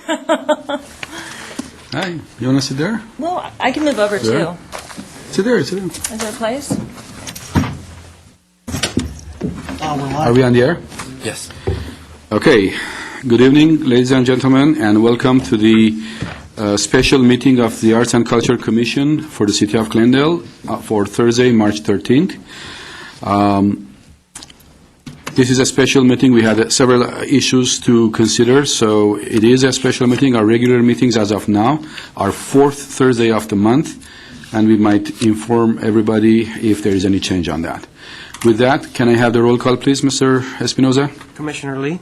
Hi, you want to sit there? Well, I can move over There? too. Sit there, sit there. Is there a place? Are we on the air? Yes. Okay. Good evening, ladies and gentlemen, and welcome to the special meeting of the Arts and Culture Commission for the City of Glendale for Thursday, March 13th. This is a special meeting. We had several issues to consider, so it is a special meeting. Our regular meetings as of now are fourth Thursday of the month, and we might inform everybody if there is any change on that. With that, can I have the roll call, please, Mr. Espinoza? Commissioner Lee?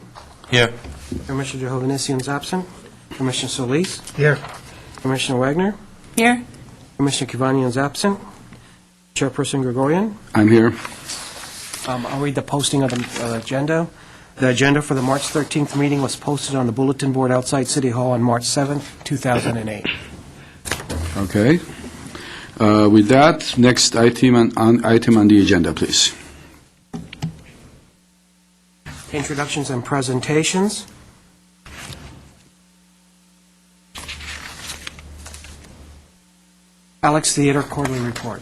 Here. Commissioner Jovanesian's absent. Commissioner Solis? Here. Commissioner Wagner? Here? Commissioner Kivanian's absent. Chairperson Gregorian? I'm here. I'll read the posting of the agenda. The agenda for the March 13th meeting was posted on the bulletin board outside City Hall on March 7th, 2008. Okay. With that, next item on the agenda, please. Introductions and presentations. Alex Theater Quarterly Report.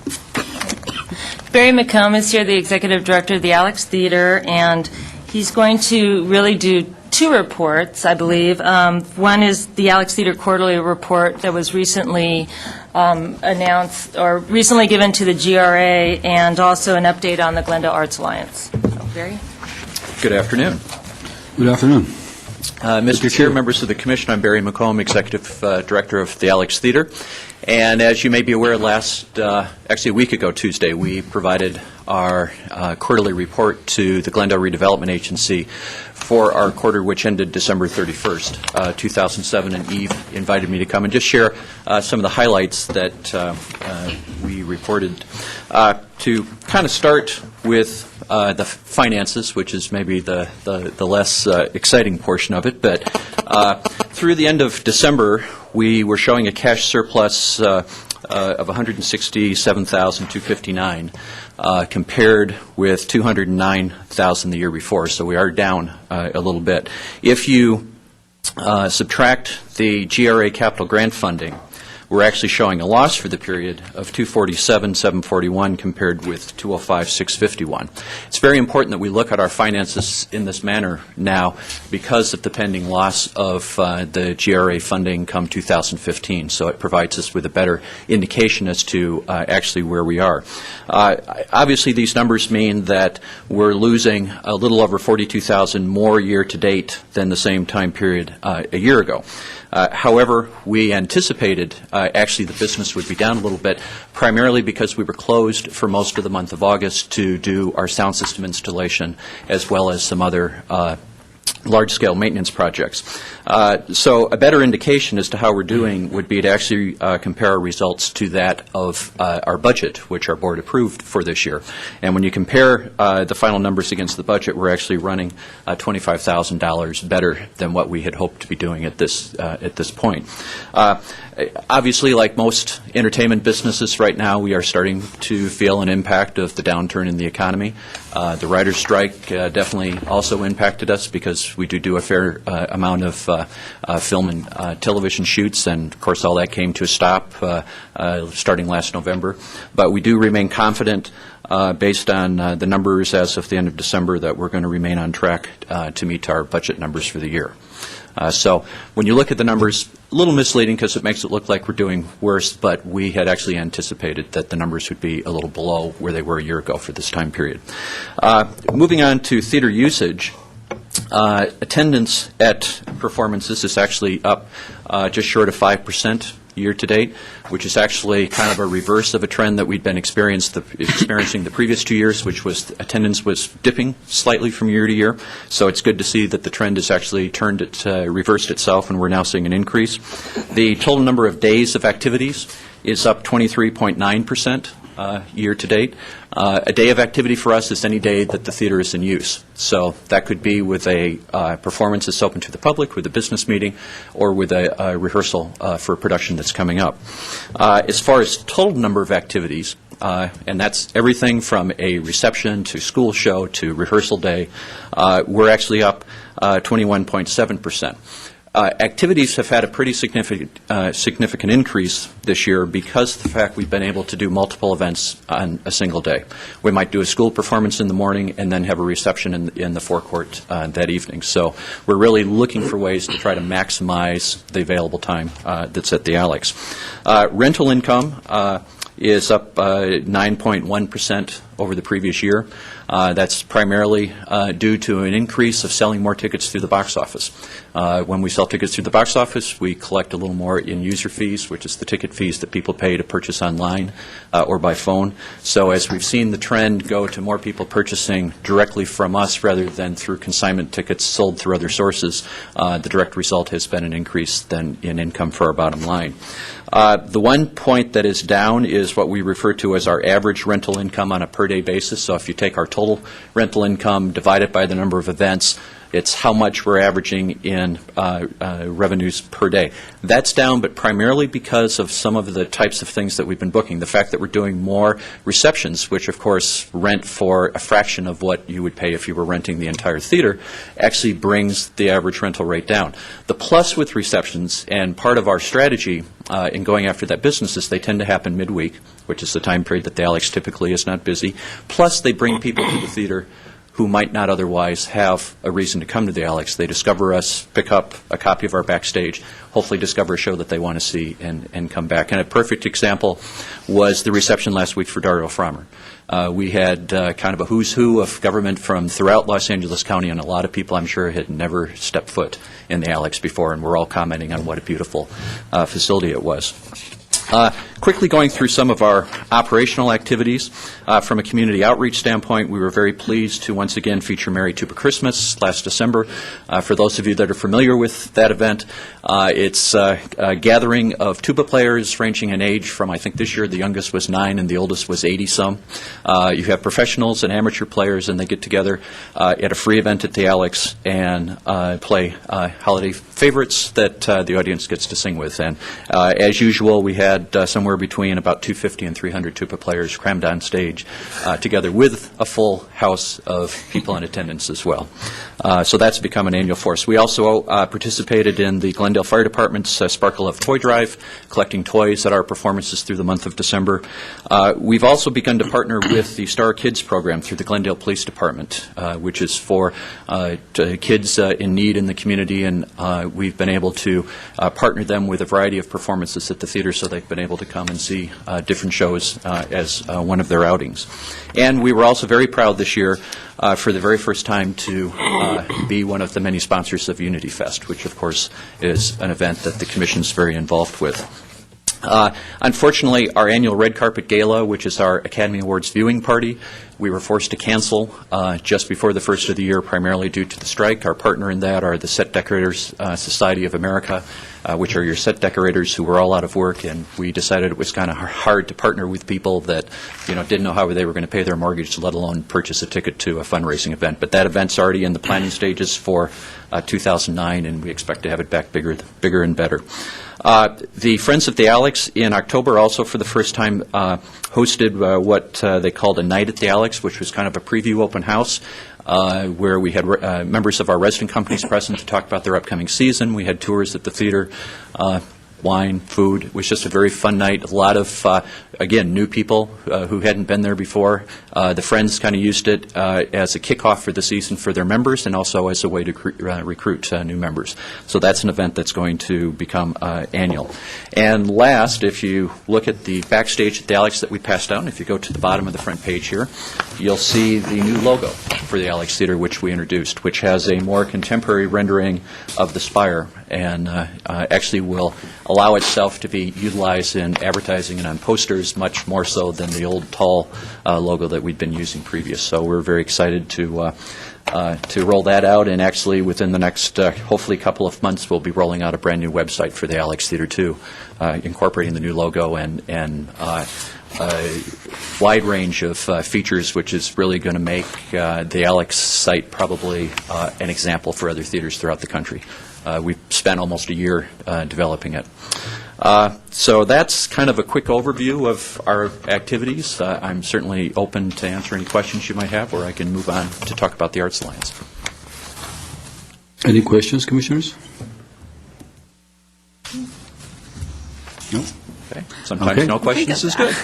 Barry McComb is here, the Executive Director of the Alex Theater, and he's going to really do two reports, I believe. One is the Alex Theater Quarterly Report that was recently announced, or recently given to the GRA, and also an update on the Glendale Arts Alliance. So, Barry? Good afternoon. Good afternoon. Mr. Chair, members of the Commission, I'm Barry McComb, Executive Director of the Alex Theater. And as you may be aware, actually a week ago Tuesday, we provided our quarterly report to the Glendale Redevelopment Agency for our quarter, which ended December 31st, 2007, and Eve invited me to come and just share some of the highlights that we reported. To kind of start with the finances, which is maybe the less exciting portion of it, but through the end of December, we were showing a cash surplus of $167,259 compared with $209,000 the year before, so we are down a little bit. If you subtract the GRA capital grant funding, we're actually showing a loss for the period of $247,741 compared with $205,651. It's very important that we look at our finances in this manner now because of the pending loss of the GRA funding come 2015. So it provides us with a better indication as to actually where we are. Obviously, these numbers mean that we're losing a little over $42,000 more year to date than the same time period a year ago. However, we anticipated actually the business would be down a little bit, primarily because we were closed for most of the month of August to do our sound system installation as well as some other large-scale maintenance projects. So a better indication as to how we're doing would be to actually compare our results to that of our budget, which our board approved for this year. And when you compare the final numbers against the budget, we're actually running $25,000 better than what we had hoped to be doing at this point. Obviously, like most entertainment businesses right now, we are starting to feel an impact of the downturn in the economy. The writer's strike definitely also impacted us because we do a fair amount of film and television shoots, and of course all that came to a stop starting last November. But we do remain confident based on the numbers as of the end of December that we're going to remain on track to meet our budget numbers for the year. So when you look at the numbers, a little misleading because it makes it look like we're doing worse, but we had actually anticipated that the numbers would be a little below where they were a year ago for this time period. Moving on to theater usage, attendance at performances is actually up just short of 5% year to date, which is actually kind of a reverse of a trend that we'd been experiencing the previous 2 years, which was attendance was dipping slightly from year to year. So it's good to see that the trend has actually reversed itself, and we're now seeing an increase. The total number of days of activities is up 23.9%. Year to date. A day of activity for us is any day that the theater is in use. So that could be with a performance that's open to the public, with a business meeting, or with a rehearsal for a production that's coming up. As far as total number of activities, and that's everything from a reception to school show to rehearsal day, we're actually up 21.7%. Activities have had a pretty significant increase this year because of the fact we've been able to do multiple events on a single day. We might do a school performance in the morning and then have a reception in the forecourt that evening. So we're really looking for ways to try to maximize the available time that's at the Alex. Rental income is up 9.1% over the previous year. That's primarily due to an increase of selling more tickets through the box office. When we sell tickets through the box office, we collect a little more in user fees, which is the ticket fees that people pay to purchase online or by phone. So as we've seen the trend go to more people purchasing directly from us rather than through consignment tickets sold through other sources, the direct result has been an increase then in income for our bottom line. The one point that is down is what we refer to as our average rental income on a per-day basis. So if you take our total rental income, divide it by the number of events, it's how much we're averaging in revenues per day. That's down, but primarily because of some of the types of things that we've been booking. The fact that we're doing more receptions, which of course rent for a fraction of what you would pay if you were renting the entire theater, actually brings the average rental rate down. The plus with receptions, and part of our strategy in going after that business, is they tend to happen midweek, which is the time period that the Alex typically is not busy. Plus, they bring people to the theater who might not otherwise have a reason to come to the Alex. They discover us, pick up a copy of our backstage, hopefully discover a show that they want to see, and come back. And a perfect example was the reception last week for Dario Frommer. We had kind of a who's who of government from throughout Los Angeles County, and a lot of people, I'm sure, had never stepped foot in the Alex before, and we're all commenting on what a beautiful facility it was. Quickly going through some of our operational activities. From a community outreach standpoint, we were very pleased to once again feature Merry Tuba Christmas last December. For those of you that are familiar with that event, it's a gathering of tuba players ranging in age from, I think this year the youngest was 9 and the oldest was 80-some. You have professionals and amateur players, and they get together at a free event at the Alex and play holiday favorites that the audience gets to sing with. And as usual, we had somewhere between about 250 and 300 tuba players crammed on stage together with a full house of people in attendance as well. So that's become an annual force. We also participated in the Glendale Fire Department's Sparkle of Toy Drive, collecting toys at our performances through the month of December. We've also begun to partner with the Star Kids program through the Glendale Police Department, which is for kids in need in the community, and we've been able to partner them with a variety of performances at the theater, so they've been able to come and see different shows as one of their outings. And we were also very proud this year for the very first time to be one of the many sponsors of Unity Fest, which of course is an event that the Commission is very involved with. Unfortunately, our annual Red Carpet Gala, which is our Academy Awards viewing party, we were forced to cancel just before the first of the year, primarily due to the strike. Our partner in that are the Set Decorators Society of America, which are your set decorators who were all out of work, and we decided it was kind of hard to partner with people that, didn't know how they were going to pay their mortgage, let alone purchase a ticket to a fundraising event. But that event's already in the planning stages for 2009, and we expect to have it back bigger and better. The Friends of the Alex in October also for the first time hosted what they called a Night at the Alex, which was kind of a preview open house where we had members of our resident companies present to talk about their upcoming season. We had tours at the theater, wine, food. It was just a very fun night. A lot of, again, new people who hadn't been there before. The Friends kind of used it as a kickoff for the season for their members and also as a way to recruit new members. So that's an event that's going to become annual. And last, if you look at the backstage at the Alex that we passed down, if you go to the bottom of the front page here, you'll see the new logo for the Alex Theater, which we introduced, which has a more contemporary rendering of the spire and actually will allow itself to be utilized in advertising and on posters much more so than the old tall logo that we'd been using previous. So we're very excited to roll that out, and actually within the next hopefully couple of months we'll be rolling out a brand new website for the Alex Theater too, incorporating the new logo and a wide range of features, which is really going to make the Alex site probably an example for other theaters throughout the country. We've spent almost a year developing it. So that's kind of a quick overview of our activities. I'm certainly open to answer any questions you might have, or I can move on to talk about the Arts Alliance. Any questions, Commissioners? Okay. Sometimes Okay. no questions is good.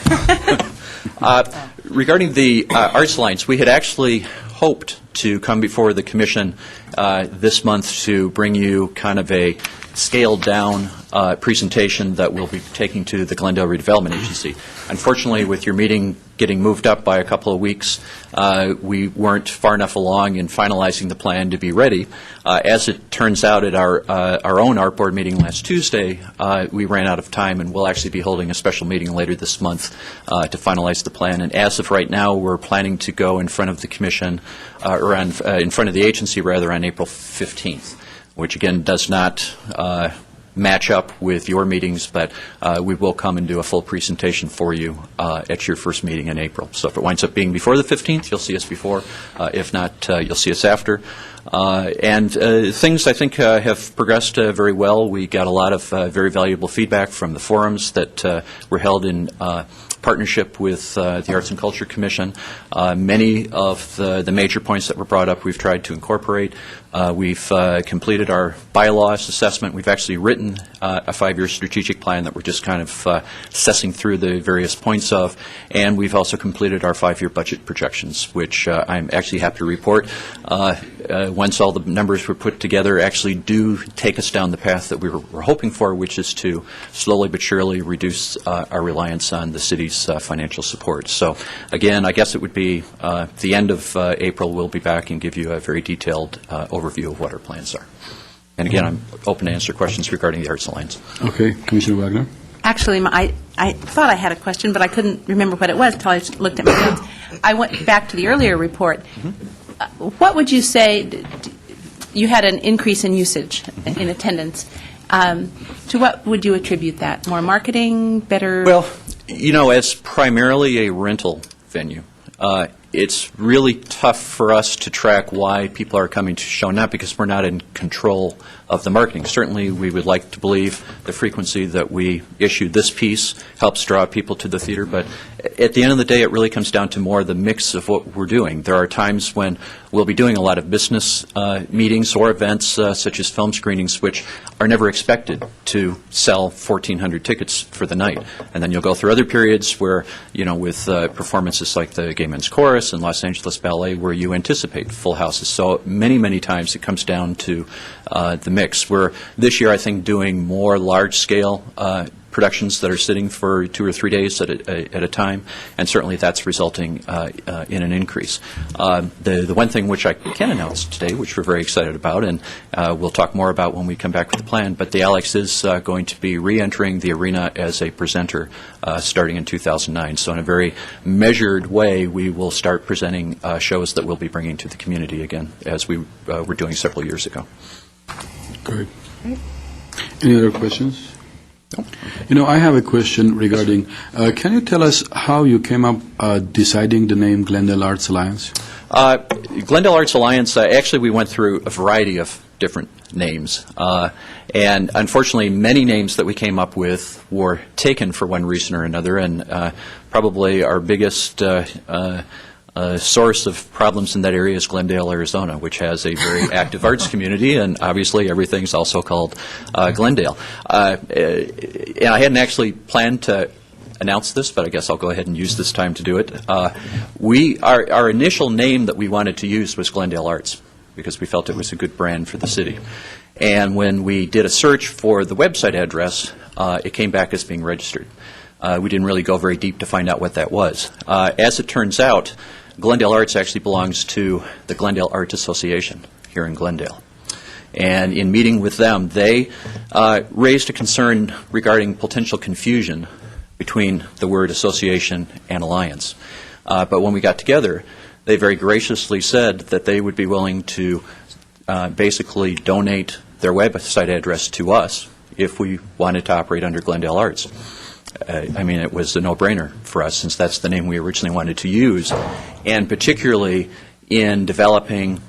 Regarding the Arts Alliance, we had actually hoped to come before the Commission this month to bring you kind of a scaled-down presentation that we'll be taking to the Glendale Redevelopment Agency. Unfortunately, with your meeting getting moved up by a couple of weeks, we weren't far enough along in finalizing the plan to be ready. As it turns out, at our own Art Board meeting last Tuesday, we ran out of time, and we'll actually be holding a special meeting later this month to finalize the plan. And as of right now, we're planning to go in front of the Commission, or in front of the agency, rather, on April 15th, which, again, does not match up with your meetings, but we will come and do a full presentation for you at your first meeting in April. So if it winds up being before the 15th, you'll see us before. If not, you'll see us after. And things, I think, have progressed very well. We got a lot of very valuable feedback from the forums that were held in partnership with the Arts and Culture Commission. Many of the major points that were brought up we've tried to incorporate. We've completed our bylaws assessment. We've actually written a 5-year strategic plan that we're just kind of assessing through the various points of. And we've also completed our 5-year budget projections, which I'm actually happy to report, once all the numbers were put together, actually do take us down the path that we were hoping for, which is to slowly but surely reduce our reliance on the city's financial support. So, again, I guess it would be the end of April. We'll be back and give you a very detailed overview of what our plans are. And, again, I'm open to answer questions regarding the Arts Alliance. Okay. Commissioner Wagner? Actually, I thought I had a question, but I couldn't remember what it was until I looked at my notes. I went back to the earlier report. What would you say, you had an increase in usage in attendance. To what would you attribute that? More marketing, better? Well, you know, as primarily a rental venue, it's really tough for us to track why people are coming to show, not because we're not in control of the marketing. Certainly, we would like to believe the frequency that we issue this piece helps draw people to the theater, but at the end of the day, it really comes down to more the mix of what we're doing. There are times when we'll be doing a lot of business meetings or events, such as film screenings, which are never expected to sell 1,400 tickets for the night. And then you'll go through other periods where, you know, with performances like the Gay Men's Chorus and Los Angeles Ballet, where you anticipate full houses. So many, many times it comes down to the mix. We're, this year, I think, doing more large-scale productions that are sitting for 2 or 3 days at a time, and certainly that's resulting in an increase. The one thing which I can announce today, which we're very excited about, and we'll talk more about when we come back with the plan, but the Alex is going to be re-entering the arena as a presenter starting in 2009. So in a very measured way, we will start presenting shows that we'll be bringing to the community again, as we were doing several years ago. Great. Any other questions? You know, I have a question regarding, can you tell us how you came up deciding the name Glendale Arts Alliance? Glendale Arts Alliance, actually we went through a variety of different names. And unfortunately, many names that we came up with were taken for one reason or another, and probably our biggest source of problems in that area is Glendale, Arizona, which has a very active arts community, and obviously everything's also called Glendale. And I hadn't actually planned to announce this, but I guess I'll go ahead and use this time to do it. Our initial name that we wanted to use was Glendale Arts, because we felt it was a good brand for the city. And when we did a search for the website address, it came back as being registered. We didn't really go very deep to find out what that was. As it turns out, Glendale Arts actually belongs to the Glendale Art Association here in Glendale. And in meeting with them, they raised a concern regarding potential confusion between the word association and alliance. But when we got together, they very graciously said that they would be willing to basically donate their website address to us if we wanted to operate under Glendale Arts. I mean, it was a no-brainer for us, since that's the name we originally wanted to use, and particularly in developing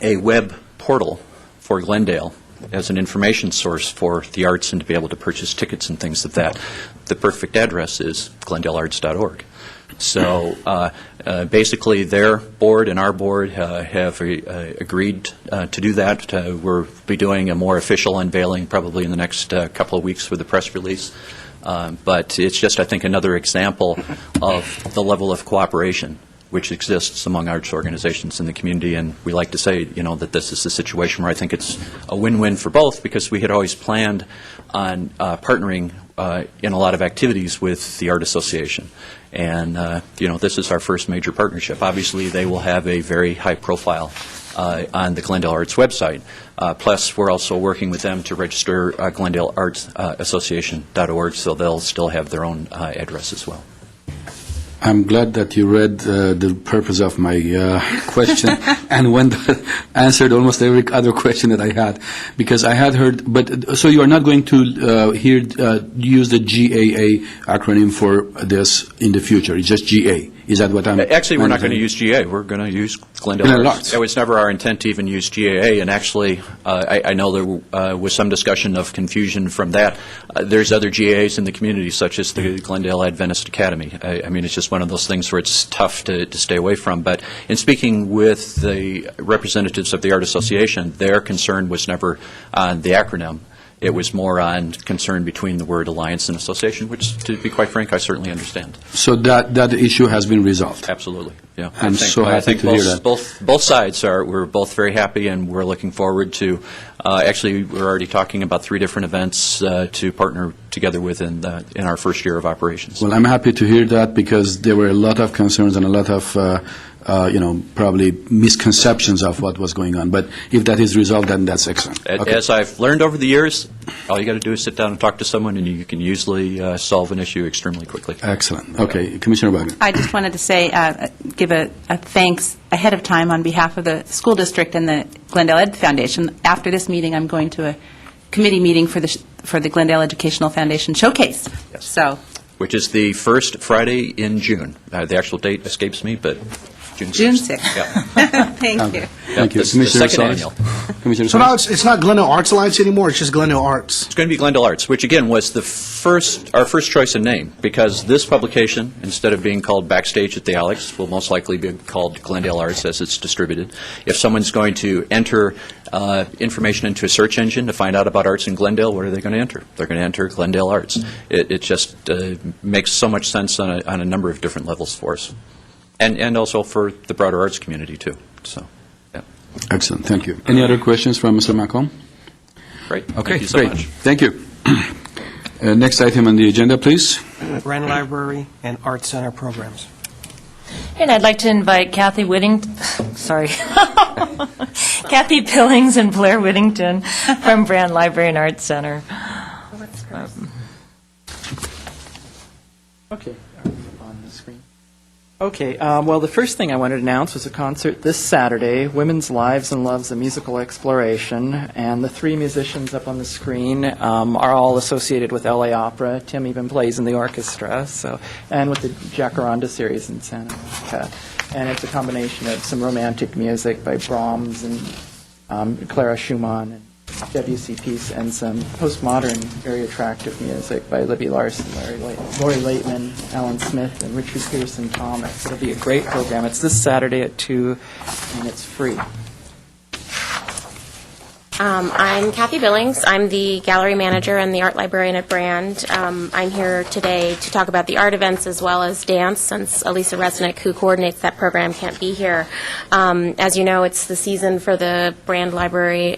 a web portal for Glendale as an information source for the arts and to be able to purchase tickets and things like that. The perfect address is glendalearts.org. So basically their board and our board have agreed to do that. We'll be doing a more official unveiling probably in the next couple of weeks with the press release. But it's just, I think, another example of the level of cooperation which exists among arts organizations in the community. And we like to say, that this is a situation where I think it's a win-win for both, because we had always planned on partnering in a lot of activities with the Art Association. And, this is our first major partnership. Obviously, they will have a very high profile on the Glendale Arts website. Plus, we're also working with them to register GlendaleArtsAssociation.org, so they'll still have their own address as well. I'm glad that you read the purpose of my question and answered almost every other question that I had, because I had heard, but so you are not going to use the GAA acronym for this in the future, it's just GA. Is that what I'm... Actually, we're not going to use GA. We're going to use Glendale Arts. It was never our intent to even use GAA, and actually, I know there was some discussion of confusion from that. There's other GAAs in the community, such as the Glendale Adventist Academy. I mean, it's just one of those things where it's tough to stay away from. But in speaking with the representatives of the Art Association, their concern was never on the acronym. It was more on concern between the word alliance and association, which, to be quite frank, I certainly understand. So that issue has been resolved? Absolutely, yeah. I'm so happy to hear that. Both sides we're both very happy, and we're looking forward to, actually, we're already talking about 3 different events to partner together with in our first year of operations. Well, I'm happy to hear that, because there were a lot of concerns and a lot of probably misconceptions of what was going on. But if that is resolved, then that's excellent. Okay. As I've learned over the years, all you got to do is sit down and talk to someone, and you can usually solve an issue extremely quickly. Excellent. Okay, Commissioner Wagner. I just wanted to say, give a thanks ahead of time on behalf of the school district and the Glendale Ed Foundation. After this meeting, I'm going to a committee meeting for the Glendale Educational Foundation Showcase. Yes. So, which is the first Friday in June. The actual date escapes me, but June 6th. 6th. Yeah. Thank you. Thank you. This is the second Solis? annual. Commissioner So now Solis? it's not Glendale Arts Alliance anymore, it's just Glendale Arts. It's going to be Glendale Arts, which again was our first choice in name, because this publication, instead of being called Backstage at the Alex, will most likely be called Glendale Arts as it's distributed. If someone's going to enter information into a search engine to find out about arts in Glendale, what are they going to enter? They're going to enter Glendale Arts. It just makes so much sense on a number of different levels for us. And also for the broader arts community, too. So, yeah. Excellent, thank you. Any other questions from Mr. Malcolm? Great. Okay, Thank you so great. much. Thank you. Next item on the agenda, please. Brand Library and Art Center programs. And I'd like to invite Kathy Kathy Billings and Blair Whittington from Brand Library and Art Center. Okay. On the screen. Okay. Well, the first thing I wanted to announce was a concert this Saturday, Women's Lives and Loves, a Musical Exploration. And the 3 musicians up on the screen are all associated with LA Opera. Tim even plays in the orchestra, and with the Jacaranda series in Santa Monica. And it's a combination of some romantic music by Brahms and Clara Schumann and Debussy piece, and some postmodern, very attractive music by Libby Larson, Lori Laitman, Alan Smith, and Richard Pearson Thomas. It'll be a great program. It's this Saturday at 2, and it's free. I'm Kathy Billings. I'm the gallery manager and the art librarian at Brand. I'm here today to talk about the art events as well as dance, since Elisa Resnick, who coordinates that program, can't be here. As you know, it's the season for the Brand Library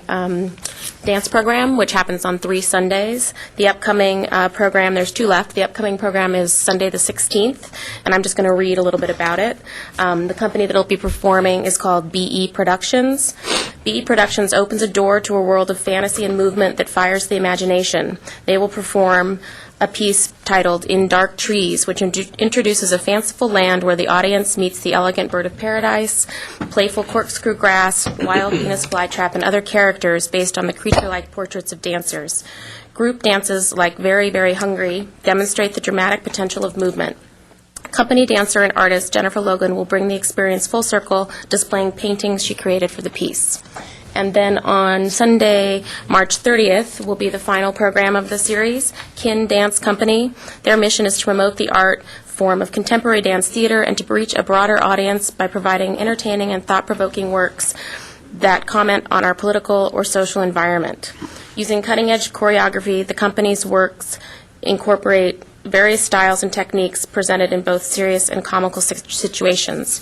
dance program, which happens on 3 Sundays. The upcoming program, there's 2 left. The upcoming program is Sunday the 16th, and I'm just going to read a little bit about it. The company that will be performing is called BE Productions. BE Productions opens a door to a world of fantasy and movement that fires the imagination. They will perform a piece titled In Dark Trees, which introduces a fanciful land where the audience meets the elegant bird of paradise, playful corkscrew grass, wild Venus flytrap, and other characters based on the creature-like portraits of dancers. Group dances like Very, Very Hungry demonstrate the dramatic potential of movement. Company dancer and artist Jennifer Logan will bring the experience full circle, displaying paintings she created for the piece. And then on Sunday, March 30th, will be the final program of the series, Kin Dance Company. Their mission is to promote the art form of contemporary dance theater and to reach a broader audience by providing entertaining and thought-provoking works that comment on our political or social environment. Using cutting-edge choreography, the company's works incorporate various styles and techniques presented in both serious and comical situations.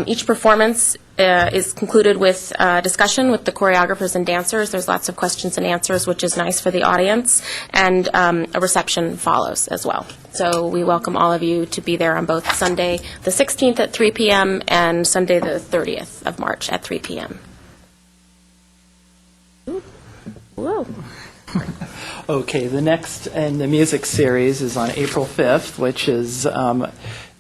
Each performance is concluded with discussion with the choreographers and dancers. There's lots of questions and answers, which is nice for the audience, and a reception follows as well. So we welcome all of you to be there on both Sunday the 16th at 3 p.m. and Sunday the 30th of March at 3 p.m. Whoa. Okay, the next in the music series is on April 5th, which is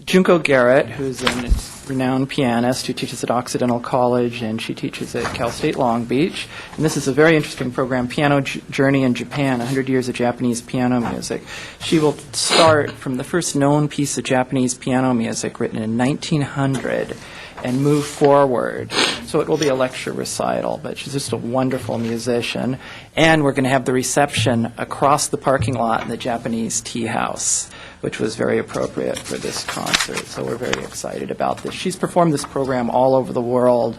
Junko Garrett, who's a renowned pianist who teaches at Occidental College, and she teaches at Cal State Long Beach. And this is a very interesting program, Piano Journey in Japan, 100 Years of Japanese Piano Music. She will start from the first known piece of Japanese piano music written in 1900 and move forward. So it will be a lecture recital, but she's just a wonderful musician. And we're going to have the reception across the parking lot in the Japanese tea house, which was very appropriate for this concert. So we're very excited about this. She's performed this program all over the world,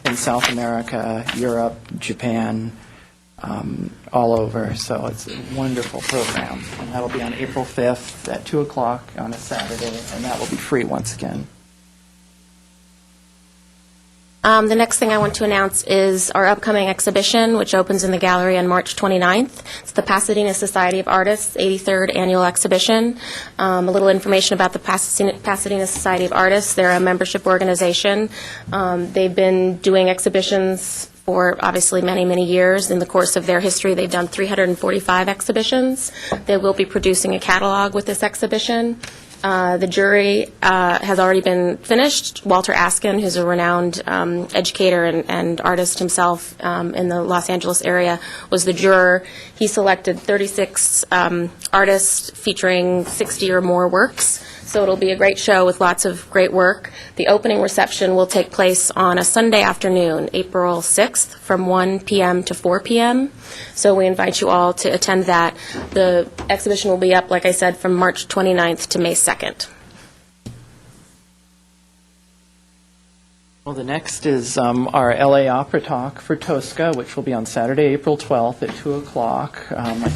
in South America, Europe, Japan, all over. So it's a wonderful program. And that'll be on April 5th at 2 o'clock on a Saturday, and that will be free once again. The next thing I want to announce is our upcoming exhibition, which opens in the gallery on March 29th. It's the Pasadena Society of Artists' 83rd Annual Exhibition. A little information about the Pasadena Society of Artists. They're a membership organization. They've been doing exhibitions for obviously many, many years. In the course of their history, they've done 345 exhibitions. They will be producing a catalog with this exhibition. The jury has already been finished. Walter Askin, who's a renowned educator and artist himself in the Los Angeles area, was the juror. He selected 36 artists featuring 60 or more works. So it'll be a great show with lots of great work. The opening reception will take place on a Sunday afternoon, April 6th, from 1 p.m. to 4 p.m. So we invite you all to attend that. The exhibition will be up, like I said, from March 29th to May 2nd. Well, the next is our LA Opera Talk for Tosca, which will be on Saturday, April 12th at 2 o'clock.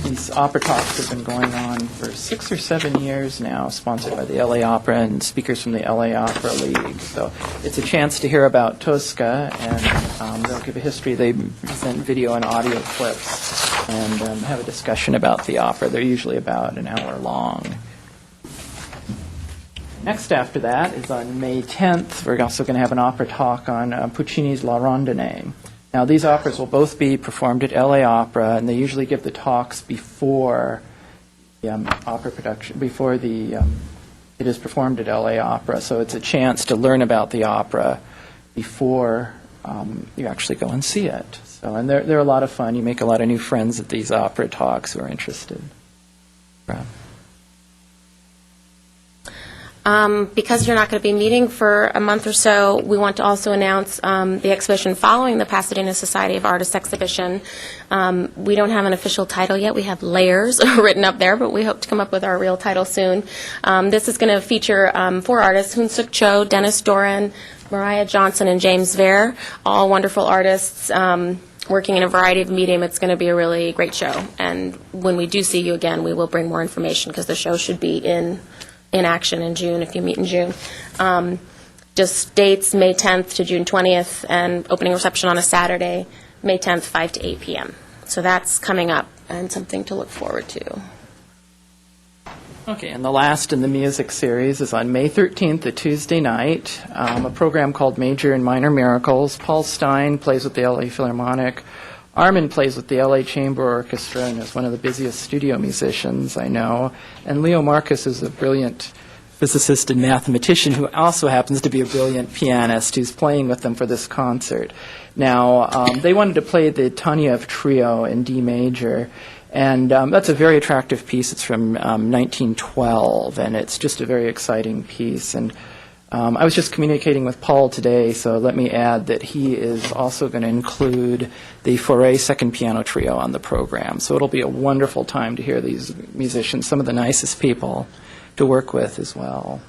These opera talks have been going on for 6 or 7 years now, sponsored by the LA Opera and speakers from the LA Opera League. So it's a chance to hear about Tosca, and they'll give a history. They present video and audio clips and have a discussion about the opera. They're usually about an hour long. Next after that is on May 10th. We're also going to have an opera talk on Puccini's La Rondine. Now, these operas will both be performed at LA Opera, and they usually give the talks before the opera production, before it is performed at LA Opera. So it's a chance to learn about the opera before you actually go and see it. So, and they're a lot of fun. You make a lot of new friends at these opera talks who are interested. Right. Because you're not going to be meeting for a month or so, we want to also announce the exhibition following the Pasadena Society of Artists exhibition. We don't have an official title yet. We have layers written up there, but we hope to come up with our real title soon. This is going to feature 4 artists, Hoon-Suk Cho, Dennis Doran, Mariah Johnson, and James Vare, all wonderful artists working in a variety of medium. It's going to be a really great show. And when we do see you again, we will bring more information because the show should be in action in June if you meet in June. Just dates, May 10th to June 20th, and opening reception on a Saturday, May 10th, 5 to 8 p.m. So that's coming up and something to look forward to. Okay, and the last in the music series is on May 13th, a Tuesday night, a program called Major and Minor Miracles. Paul Stein plays with the LA Philharmonic. Armin plays with the LA Chamber Orchestra and is one of the busiest studio musicians I know. And Leo Marcus is a brilliant physicist and mathematician who also happens to be a brilliant pianist who's playing with them for this concert. Now, they wanted to play the Taneyev Trio in D major, and that's a very attractive piece. It's from 1912, and it's just a very exciting piece. And I was just communicating with Paul today, so let me add that he is also going to include the Fauré Second Piano Trio on the program. So it'll be a wonderful time to hear these musicians, some of the nicest people to work with as well.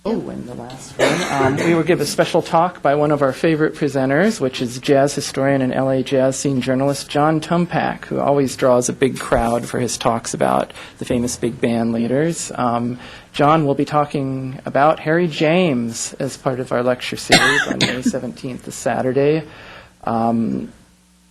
Oh, and the last one. We will give a special talk by one of our favorite presenters, which is jazz historian and LA jazz scene journalist John Tumpak, who always draws a big crowd for his talks about the famous big band leaders. John will be talking about Harry James as part of our lecture series on May 17th, this Saturday.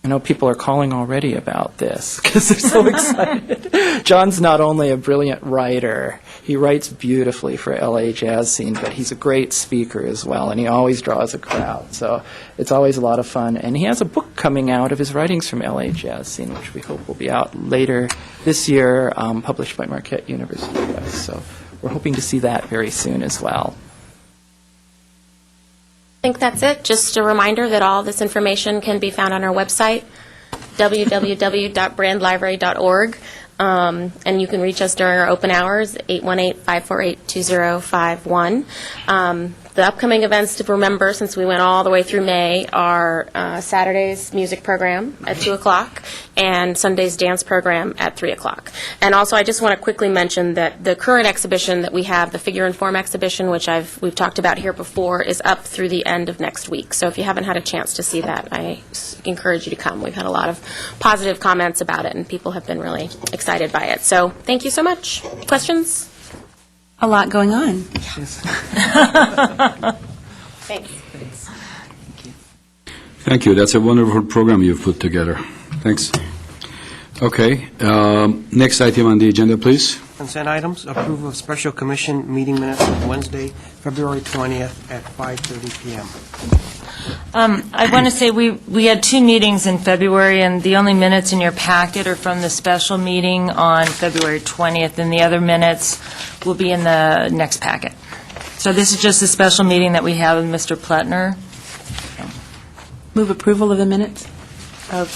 I know people are calling already about this because they're so excited. John's not only a brilliant writer, he writes beautifully for LA jazz scene, but he's a great speaker as well, and he always draws a crowd. So it's always a lot of fun. And he has a book coming out of his writings from LA jazz scene, which we hope will be out later this year, published by Marquette University Press. So we're hoping to see that very soon as well. I think that's it. Just a reminder that all this information can be found on our website, www.brandlibrary.org. And you can reach us during our open hours, 818-548-2051. The upcoming events to remember, since we went all the way through May, are Saturday's music program at 2 o'clock and Sunday's dance program at 3 o'clock. And also, I just want to quickly mention that the current exhibition that we have, the Figure and Form exhibition, which we've talked about here before, is up through the end of next week. So if you haven't had a chance to see that, I encourage you to come. We've had a lot of positive comments about it, and people have been really excited by it. So thank you so much. Questions? A lot going on. Thanks. Thank you. That's a wonderful program you've put together. Thanks. Okay. Next item on the agenda, please. Consent items, approval of special commission meeting minutes of Wednesday, February 20th at 5:30 p.m. I want to say we had two meetings in February, and the only minutes in your packet are from the special meeting on February 20th, and the other minutes will be in the next packet. So this is just a special meeting that we have with Mr. Pletner. Move approval of the minutes of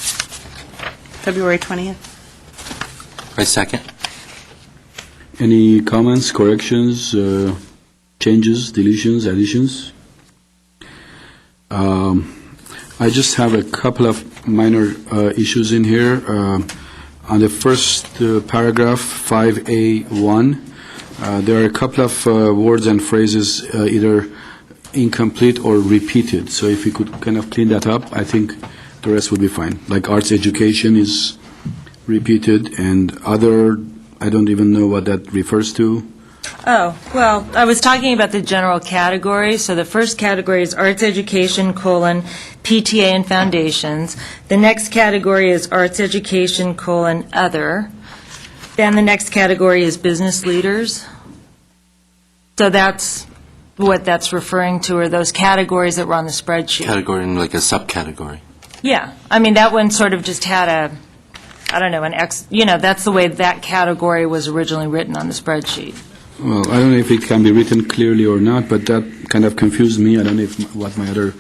February 20th. I second. Any comments, corrections, changes, deletions, additions? I just have a couple of minor issues in here. On the first paragraph, 5A1, there are a couple of words and phrases either incomplete or repeated. So if you could kind of clean that up, I think the rest would be fine. Like arts education is repeated, and other, I don't even know what that refers to. Oh, well, I was talking about the general categories. So the first category is arts education, PTA and foundations. The next category is arts education, other. Then the next category is business leaders. So that's what that's referring to, are those categories that were on the spreadsheet. Category and like a subcategory. Yeah. I mean, that one sort of just had that's the way that category was originally written on the spreadsheet. Well, I don't know if it can be written clearly or not, but that kind of confused me. I don't know what my other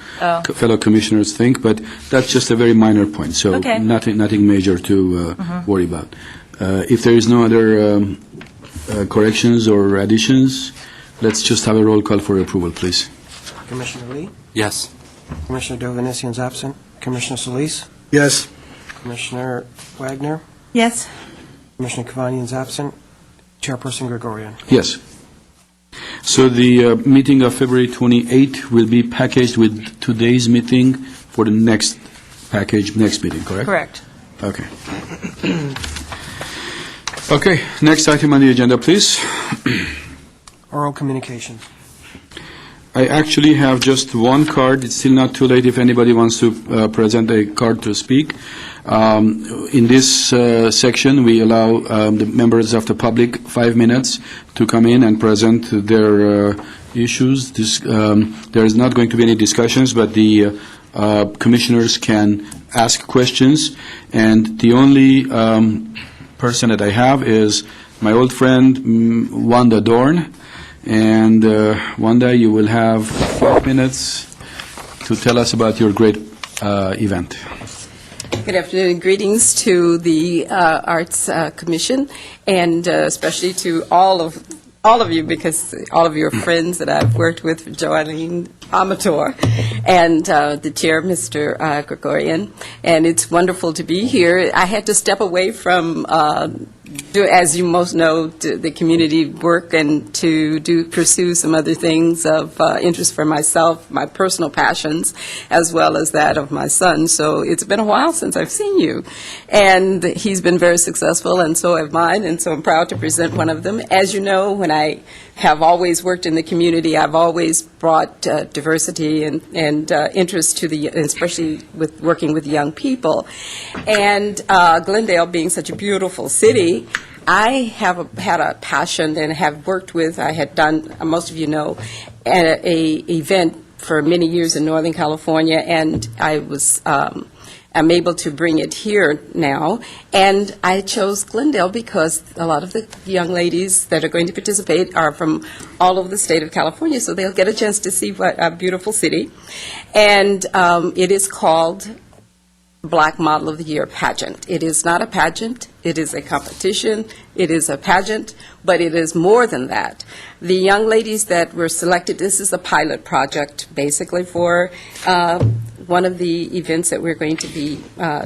fellow commissioners think, but that's just a very minor point, so Okay. nothing major to worry about. If there is no other corrections or additions, let's just have a roll call for approval, please. Commissioner Lee? Yes. Commissioner Dovanesian's absent. Commissioner Solis? Yes. Commissioner Wagner? Yes. Commissioner Kavanian's absent. Chairperson Gregorian. Yes. So the meeting of February 28 will be packaged with today's meeting for the next meeting, correct? Correct. Okay. Okay, next item on the agenda, please. Oral communications. I actually have just one card. It's still not too late if anybody wants to present a card to speak. In this section, we allow the members of the public 5 minutes to come in and present their issues. There is not going to be any discussions, but the commissioners can ask questions. And the only person that I have is my old friend, Wanda Dorn. And Wanda, you will have 5 minutes to tell us about your great event. Good afternoon. Greetings to the Arts Commission, and especially to all of you, because all of your friends that I've worked with, Joanne Amator, and the chair, Mr. Gregorian. And it's wonderful to be here. I had to step away from do, as you most know, the community work and to pursue some other things of interest for myself, my personal passions, as well as that of my son. So it's been a while since I've seen you. And he's been very successful, and so have mine, and so I'm proud to present one of them. As you know, when I have always worked in the community, I've always brought diversity and interest to especially with working with young people. And Glendale being such a beautiful city, I have had a passion and have worked with, I had done, most of you know, an event for many years in Northern California, and I'm able to bring it here now. And I chose Glendale because a lot of the young ladies that are going to participate are from all over the state of California, so they'll get a chance to see what a beautiful city. And it is called Black Model of the Year Pageant. It is not a pageant, it is a competition, it is a pageant, but it is more than that. The young ladies that were selected, this is a pilot project basically for one of the events that we're going to be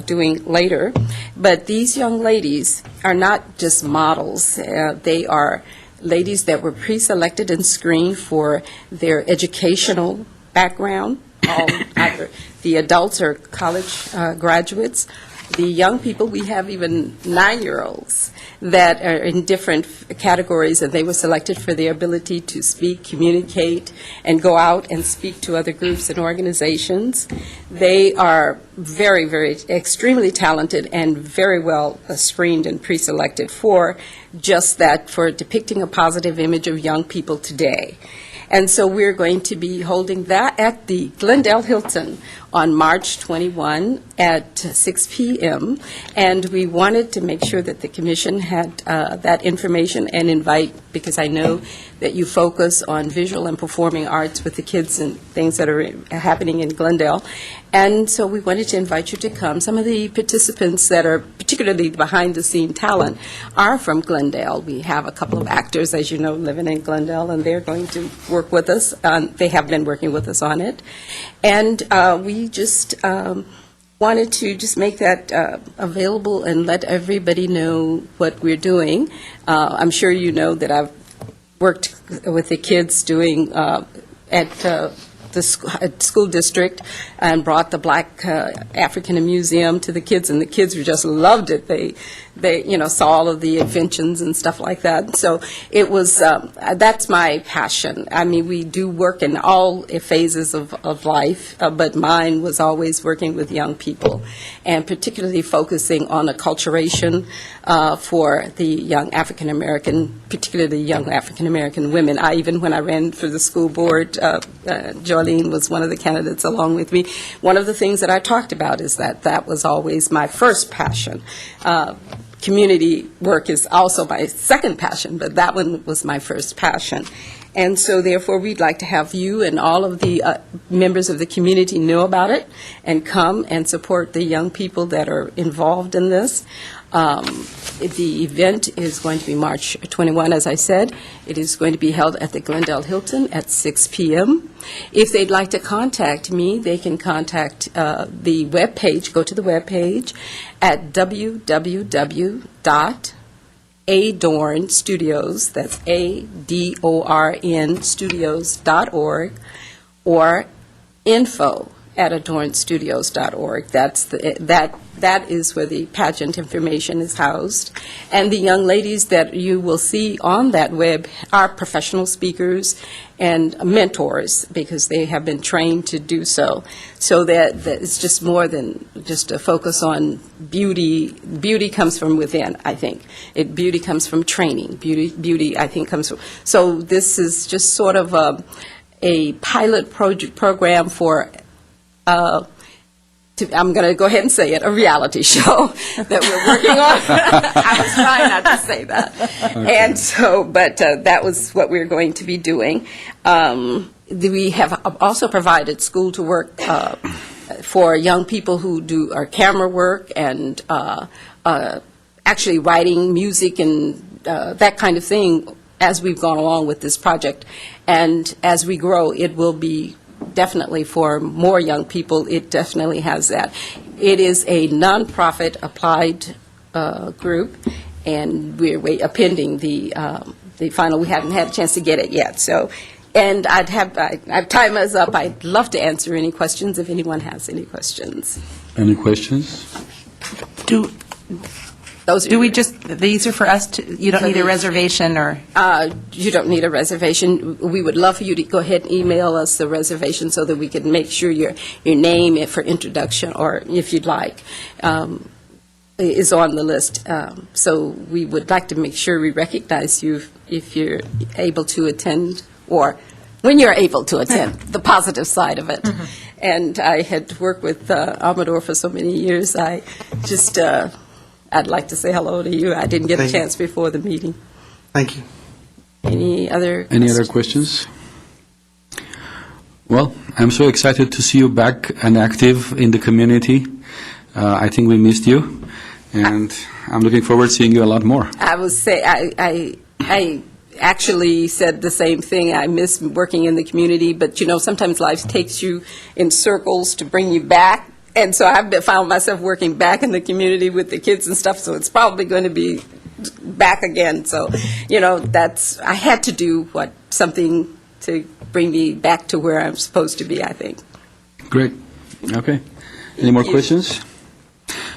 doing later. But these young ladies are not just models. They are ladies that were pre-selected and screened for their educational background. Either the adults or college graduates. The young people, we have even 9-year-olds that are in different categories, and they were selected for their ability to speak, communicate, and go out and speak to other groups and organizations. They are very, very, extremely talented and very well screened and pre-selected for just that, for depicting a positive image of young people today. And so we're going to be holding that at the Glendale Hilton on March 21 at 6 p.m. And we wanted to make sure that the commission had that information and invite, because I know that you focus on visual and performing arts with the kids and things that are happening in Glendale. And so we wanted to invite you to come. Some of the participants that are particularly behind-the-scene talent are from Glendale. We have a couple of actors, as you know, living in Glendale, and they're going to work with us. They have been working with us on it. And we just wanted to just make that available and let everybody know what we're doing. I'm sure you know that I've worked with the kids doing at the school district and brought the Black African Museum to the kids, and the kids just loved it. They saw all of the inventions and stuff like that. So it was, that's my passion. I mean, we do work in all phases of life, but mine was always working with young people, and particularly focusing on acculturation for the young African American, particularly young African American women. Even when I ran for the school board, Jolene was one of the candidates along with me. One of the things that I talked about is that was always my first passion. Community work is also my second passion, but that one was my first passion. And so therefore, we'd like to have you and all of the members of the community know about it and come and support the young people that are involved in this. The event is going to be March 21, as I said. It is going to be held at the Glendale Hilton at 6 p.m. If they'd like to contact me, they can contact the webpage, go to the webpage at www.adorn Studios, that's ADORN Studios.org, or info@adornstudios.org. That is where the pageant information is housed. And the young ladies that you will see on that web are professional speakers and mentors, because they have been trained to do so. So that it's just more than just a focus on beauty. Beauty comes from within, I think. Beauty comes from training. Beauty, I think, comes from... So this is just sort of a pilot program for... I'm going to go ahead and say it, a reality show that we're working on. I was trying not to say that. Okay. And so, but that was what we're going to be doing. We have also provided school to work for young people who do our camera work and actually writing music and that kind of thing as we've gone along with this project. And as we grow, it will be definitely for more young people. It definitely has that. It is a nonprofit applied group, and we're appending the final. We haven't had a chance to get it yet, so. And time is up. I'd love to answer any questions if anyone has any questions. Any questions? Do we just, these are for us to, you don't need a reservation or? You don't need a reservation. We would love for you to go ahead and email us the reservation so that we can make sure your name for introduction, or if you'd like, is on the list. So we would like to make sure we recognize you if you're able to attend, or when you're able to attend, the positive side of it. Mm-hmm. And I had worked with Amador for so many years. I just, I'd like to say hello to you. I didn't get a chance before the meeting. Thank you. Any other questions? Well, I'm so excited to see you back and active in the community. I think we missed you, and I'm looking forward to seeing you a lot more. I will say, I actually said the same thing. I miss working in the community, but, sometimes life takes you in circles to bring you back. And so I've found myself working back in the community with the kids and stuff, so it's probably going to be back again. So, I had to do something to bring me back to where I'm supposed to be, I think. Great. Okay. Any more questions?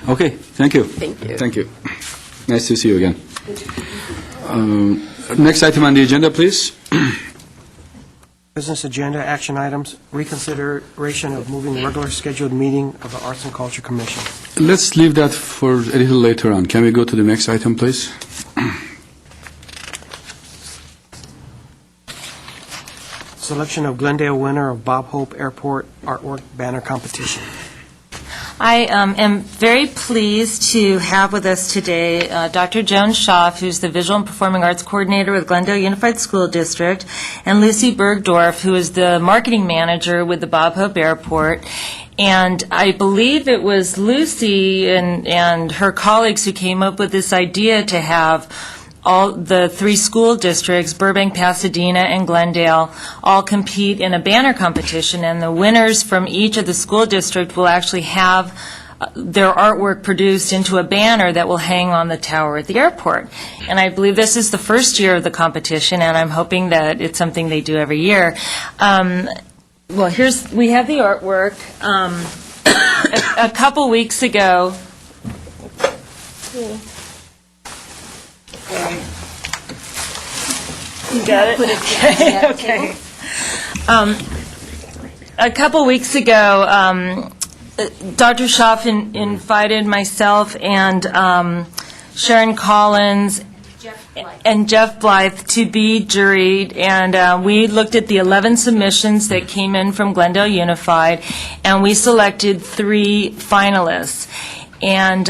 Okay. Thank you. Thank you. Thank you. Nice to see you again. Next item on the agenda, please. Business agenda, action items, reconsideration of moving the regular scheduled meeting of the Arts and Culture Commission. Let's leave that for a little later on. Can we go to the next item, please? Selection of Glendale winner of Bob Hope Airport Artwork Banner Competition. I am very pleased to have with us today Dr. Joan Schaaf, who's the Visual and Performing Arts Coordinator with Glendale Unified School District, and Lucy Bergdorf, who is the Marketing Manager with the Bob Hope Airport. And I believe it was Lucy and her colleagues who came up with this idea to have all the three school districts, Burbank, Pasadena, and Glendale, all compete in a banner competition, and the winners from each of the school districts will actually have their artwork produced into a banner that will hang on the tower at the airport. And I believe this is the first year of the competition, and I'm hoping that it's something they do every year. Well, we have the artwork. A couple weeks ago, you got it? Okay. A couple weeks ago, Dr. Schaaf invited myself and Sharon Collins and Jeff Blythe to be juried, and we looked at the 11 submissions that came in from Glendale Unified, and we selected 3 finalists. And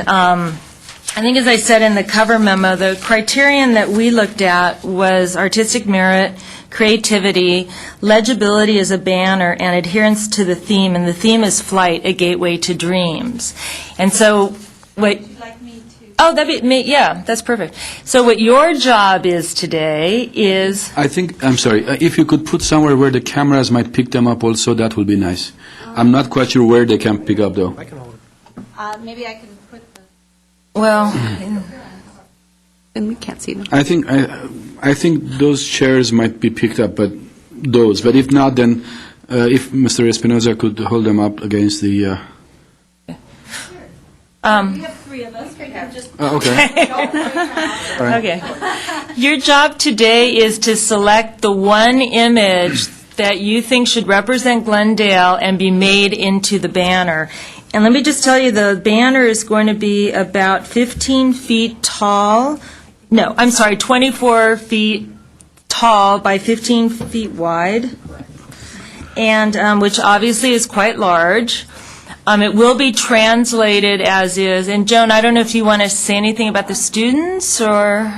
I think, as I said in the cover memo, the criterion that we looked at was artistic merit, creativity, legibility as a banner, and adherence to the theme. And the theme is Flight, a Gateway to Dreams. And so what... Would you like me to... Oh, that'd be me. Yeah, that's perfect. So what your job is today is... I'm sorry, if you could put somewhere where the cameras might pick them up also, that would be nice. I'm not quite sure where they can pick up, though. Maybe I can put the... Well, and we can't see them. I think those chairs might be picked up, but if not, then if Mr. Espinoza could hold them up against the. We have 3 of us. We can just. Okay. All right. okay. Your job today is to select the one image that you think should represent Glendale and be made into the banner. And let me just tell you, the banner is going to be about 15 feet tall. No, I'm sorry, 24 feet tall by 15 feet wide, and which obviously is quite large. It will be translated as is. And Joan, I don't know if you want to say anything about the students or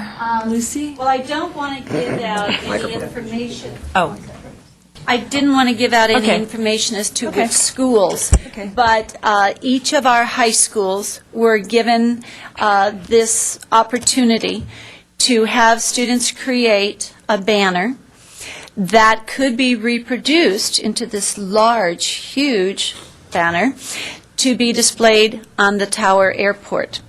Lucy? Well, I don't want to give out any information. Oh. I didn't want to give out any Okay. information as to Okay. which schools, Okay. but each of our high schools were given this opportunity to have students create a banner that could be reproduced into this large, huge banner to be displayed on the Tower Airport.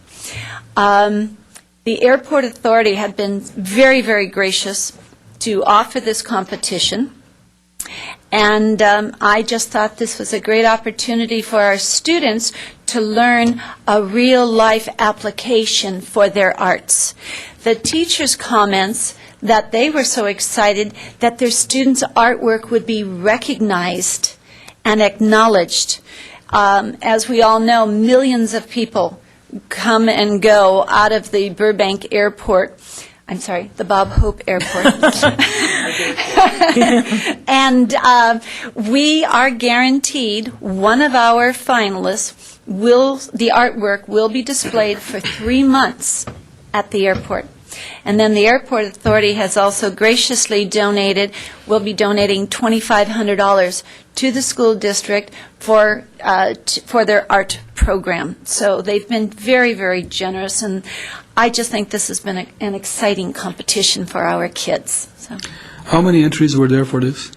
The Airport Authority had been very, very gracious to offer this competition, and I just thought this was a great opportunity for our students to learn a real-life application for their arts. The teachers' comments that they were so excited that their students' artwork would be recognized and acknowledged. As we all know, millions of people come and go out of the Burbank Airport. I'm sorry, the Bob Hope Airport. And we are guaranteed one of our finalists the artwork will be displayed for 3 months at the airport. And then the Airport Authority has also graciously will be donating $2,500 to the school district for their art program. So they've been very, very generous, and I just think this has been an exciting competition for our kids. So. How many entries were there for this?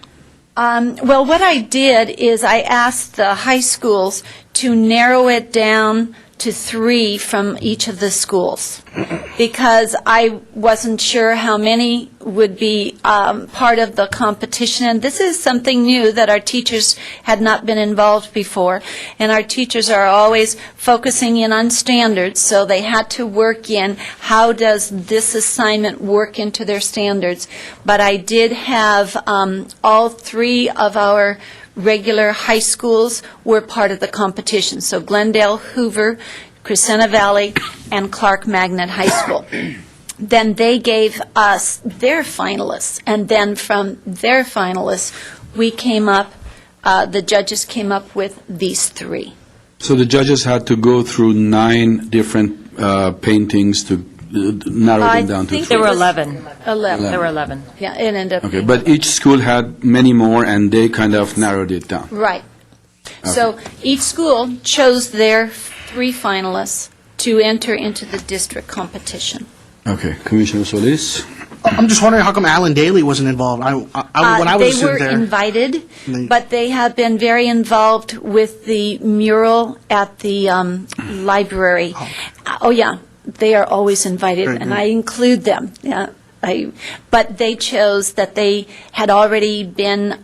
Well, what I did is I asked the high schools to narrow it down to 3 from each of the schools, because I wasn't sure how many would be part of the competition. And this is something new that our teachers had not been involved before, and our teachers are always focusing in on standards, so they had to work in how does this assignment work into their standards. But I did have all 3 of our regular high schools were part of the competition. So Glendale, Hoover, Crescenta Valley, and Clark Magnet High School. Then they gave us their finalists, and then from their finalists, we came up, the judges came up with these 3. So the judges had to go through 9 different paintings to narrow them down to 3. There were 11. 11. There were 11. Yeah, it ended up. Okay, but each school had many more, and they kind of narrowed it down. Right. So each school chose their 3 finalists to enter into the district competition. Okay, Commissioner Solis? I'm just wondering how come Alan Daly wasn't involved. When I was a student there. They were invited, but they have been very involved with the mural at the library. Oh, yeah, they are always invited, and I include them. Yeah, but they chose that they had already been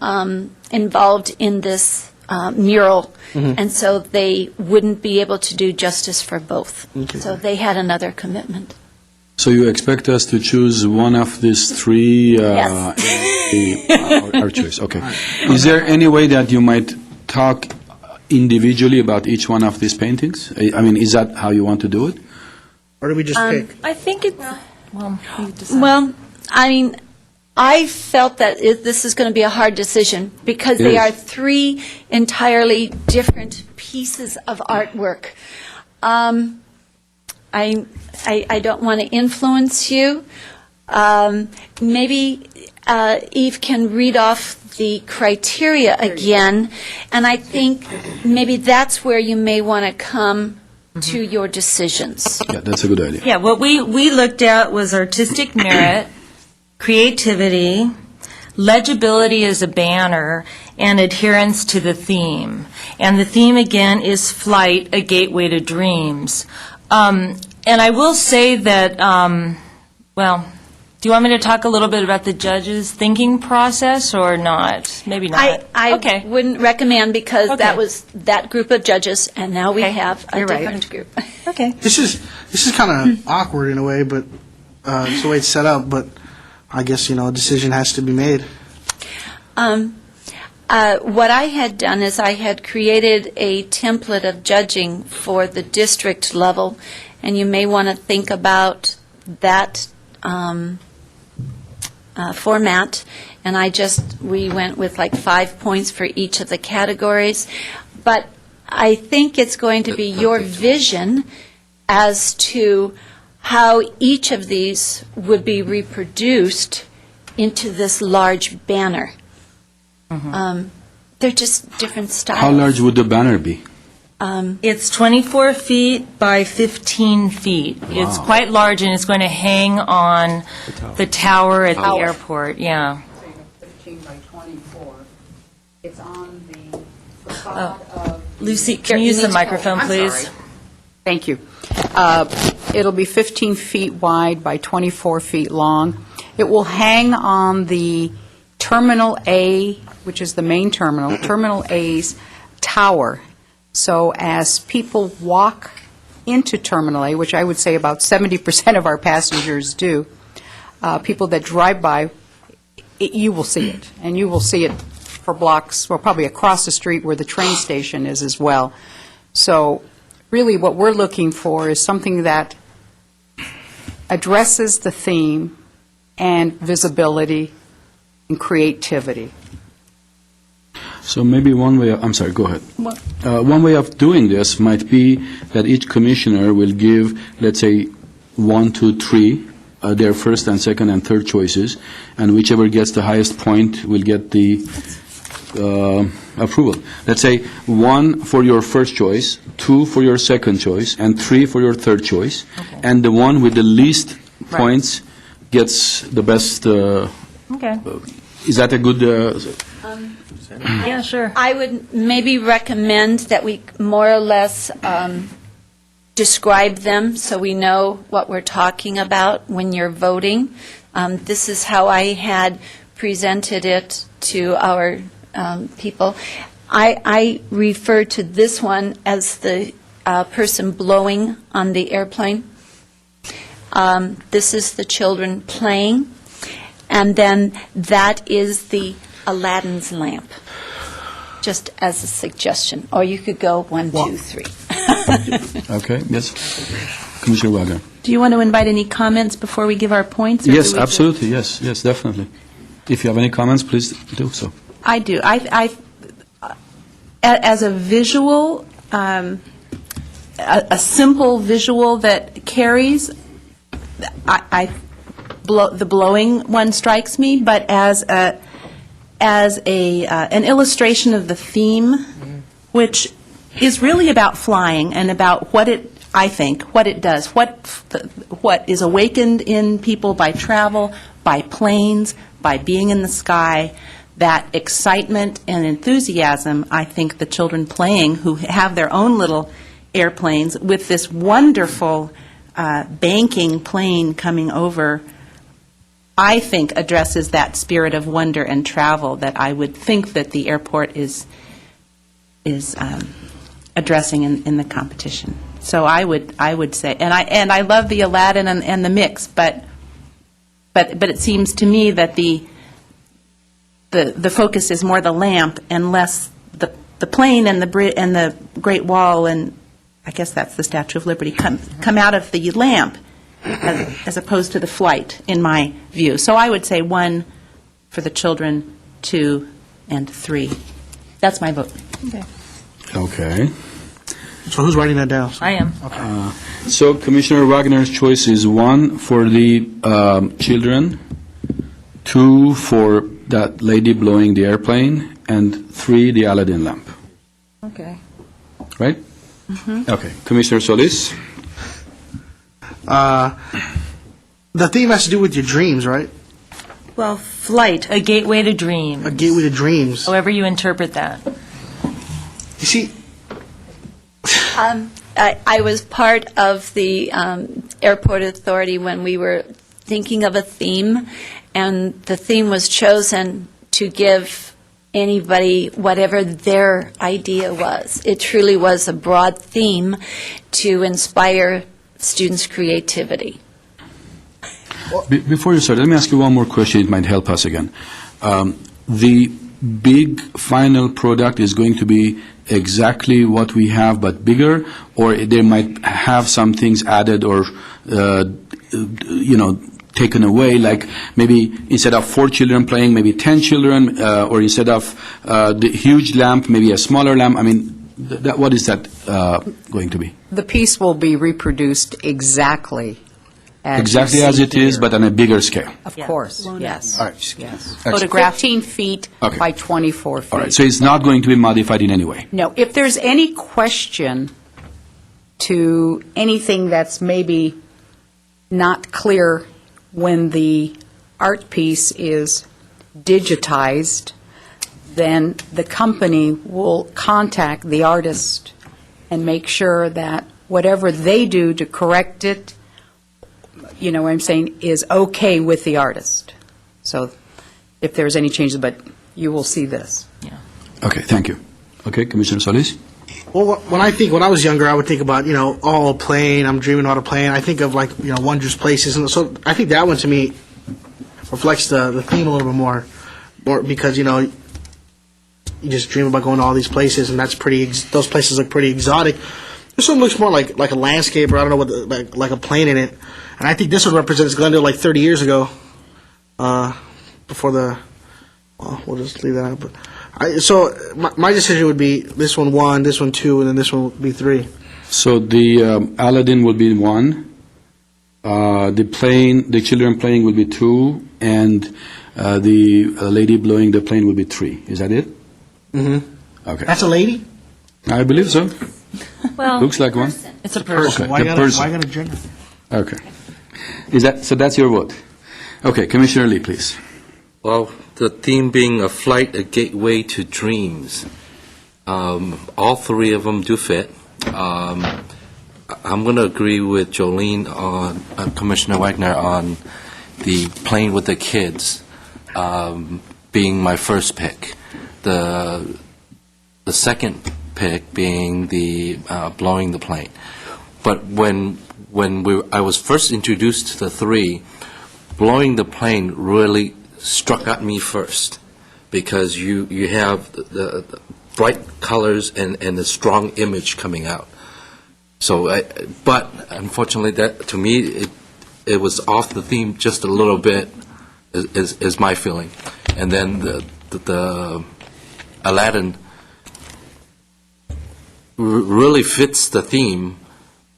involved in this mural, and so they wouldn't be able to do justice for both. Okay. So they had another commitment. So you expect us to choose one of these 3 Yes. our choice? Okay. Is there any way that you might talk individually about each one of these paintings? I mean, is that how you want to do it? Or do we just pick? I think it's, Well, I mean, I felt that this is going to be a hard decision because It they is. are 3 entirely different pieces of artwork. I don't want to influence you. Maybe Eve can read off the criteria again, and I think maybe that's where you may want to come to your decisions. Yeah, that's a good idea. yeah, what we looked at was artistic merit, creativity, legibility as a banner, and adherence to the theme. And the theme, again, is Flight, a Gateway to Dreams. And I will say that, well, do you want me to talk a little bit about the judges' thinking process or not? Maybe not. I Okay. wouldn't recommend because Okay. that was that group of judges, and now we Okay. have a You're right. different group. Okay. This is kind of awkward in a way, but it's the way it's set up. But I guess a decision has to be made. What I had done is I had created a template of judging for the district level, and you may want to think about that format. And we went with like 5 points for each of the categories. But I think it's going to be your vision as to how each of these would be reproduced into this large banner. They're just different styles. How large would the banner be? It's 24 feet by 15 feet. It's quite large, and it's going to hang on the tower at the airport, yeah. 15 by 24. It's on the facade of... Lucy, can you use the microphone, please? Thank you. It'll be 15 feet wide by 24 feet long. It will hang on the Terminal A, which is the main terminal, Terminal A's tower. So as people walk into Terminal A, which I would say about 70% of our passengers do, people that drive by, you will see it. And you will see it for blocks, well, probably across the street where the train station is as well. So really what we're looking for is something that addresses the theme and visibility and creativity. So maybe one way, I'm sorry, go ahead. One way of doing this might be that each commissioner will give, let's say, 1, 2, 3, their first and second and third choices, and whichever gets the highest point will get the approval. Let's say 1 for your first choice, 2 for your second choice, and 3 for your third choice, and the one with the least points gets the best. Okay. Is that a good? Yeah, sure. I would maybe recommend that we more or less describe them so we know what we're talking about when you're voting. This is how I had presented it to our people. I refer to this one as the person blowing on the airplane. This is the children playing. And then that is the Aladdin's lamp, just as a suggestion. Or you could go 1, 2, 3. Okay, yes. Commissioner Wagner. Do you want to invite any comments before we give our points? Or Yes, do we absolutely, yes, definitely. If you have any comments, please do so. I do. As a visual, a simple visual that carries, the blowing one strikes me, but as an illustration of the theme, which is really about flying and about what it does, what is awakened in people by travel, by planes, by being in the sky, that excitement and enthusiasm. I think the children playing, who have their own little airplanes, with this wonderful banking plane coming over, I think addresses that spirit of wonder and travel that I would think that the airport is addressing in the competition. So I would say, and I love the Aladdin and the mix, but it seems to me that the focus is more the lamp and less the plane and the Great Wall, and I guess that's the Statue of Liberty, come out of the lamp as opposed to the flight, in my view. So I would say 1 for the children, 2, and 3. That's my vote. Okay. So who's writing that down? I am. So Commissioner Wagner's choice is 1 for the children, 2 for that lady blowing the airplane, and 3 the Aladdin lamp. Okay. Right? Okay. Commissioner Solis? The theme has to do with your dreams, right? Well, flight, a gateway to dreams. A gateway to dreams. However you interpret that. You see, I was part of the airport authority when we were thinking of a theme, and the theme was chosen to give anybody whatever their idea was. It truly was a broad theme to inspire students' creativity. Before you start, let me ask you one more question. It might help us again. The big final product is going to be exactly what we have but bigger, or they might have some things added or taken away, like maybe instead of 4 children playing, maybe 10 children, or instead of the huge lamp, maybe a smaller lamp. I mean, what is that going to be? The piece will be reproduced exactly as it is, but on a bigger scale. Of course, yes. All right. Yes. Excellent. 15 feet Okay. by 24 feet. All right, so it's not going to be modified in any way? No, if there's any question to anything that's maybe not clear when the art piece is digitized, then the company will contact the artist and make sure that whatever they do to correct it, you know what I'm saying, is okay with the artist. So if there's any changes, but you will see this. Okay, thank you. Okay, Commissioner Solis? Well, when I was younger, I would think about, a plane, I'm dreaming about a plane. I think of, wondrous places. And so I think that one, to me, reflects the theme a little bit more because, you just dream about going to all these places, and those places look pretty exotic. This one looks more like a landscape, or I don't know, like a plane in it. And I think this one represents Glendale 30 years ago, before we'll just leave that out. But so my decision would be this one 1, this one 2, and then this one would be 3. So the Aladdin will be 1, the children playing will be 2, and the lady blowing the plane will be 3. Is that it? Mm-hmm. Okay. That's a lady? I believe so. Well, Looks like one. it's a person. Okay, Why the got person. a gender? Okay. So that's your vote? Okay, Commissioner Lee, please. Well, the theme being a flight, a gateway to dreams. All 3 of them do fit. I'm going to agree with Jolene Commissioner Wagner on the playing with the kids being my first pick. The second pick being the blowing the plane. But when I was first introduced to the 3, blowing the plane really struck at me first, because you have the bright colors and the strong image coming out. So, but unfortunately, that to me it was off the theme just a little bit, is my feeling. And then the Aladdin really fits the theme,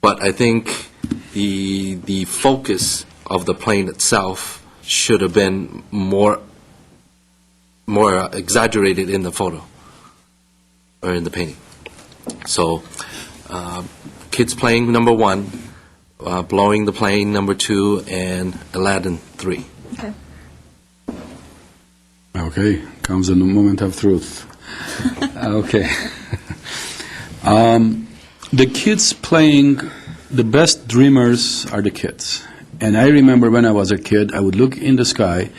but I think the focus of the plane itself should have been more exaggerated in the photo or in the painting. So, kids playing number 1, blowing the plane number 2, and Aladdin 3. Okay. Okay, comes the moment of truth. Okay. The kids playing, the best dreamers are the kids. And I remember when I was a kid, I would look in the sky,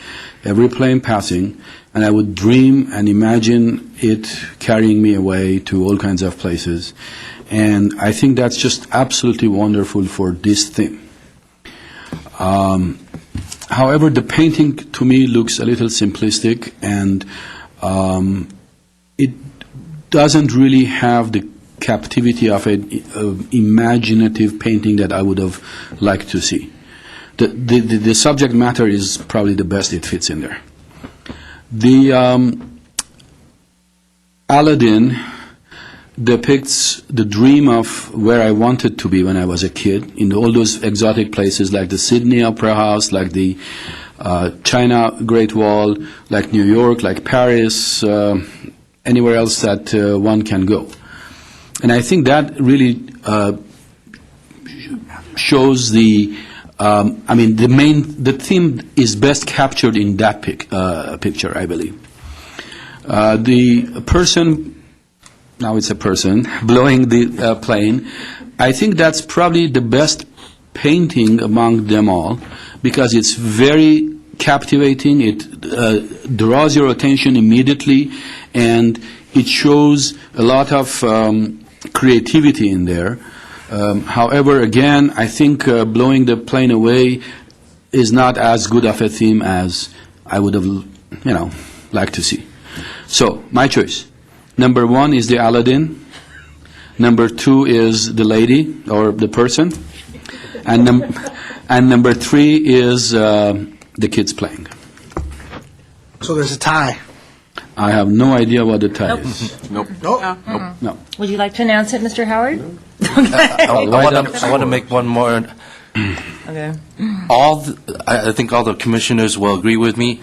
every plane passing, and I would dream and imagine it carrying me away to all kinds of places. And I think that's just absolutely wonderful for this theme. However, the painting to me looks a little simplistic, and it doesn't really have the captivity of an imaginative painting that I would have liked to see. The subject matter is probably the best it fits in there. The Aladdin depicts the dream of where I wanted to be when I was a kid, in all those exotic places like the Sydney Opera House, like the China Great Wall, like New York, like Paris, anywhere else that one can go. And I think that really shows the theme is best captured in that picture, I believe. The person, now it's a person, blowing the plane, I think that's probably the best painting among them all, because it's very captivating, it draws your attention immediately, and it shows a lot of creativity in there. However, again, I think blowing the plane away is not as good of a theme as I would have, liked to see. So, my choice. Number 1 is the Aladdin. Number 2 is the lady, or the person. And number 3 is the kids playing. So there's a tie. I have no idea what the tie is. Nope. No. Would you like to announce it, Mr. Howard? I want to make one more. Okay. I think all the commissioners will agree with me.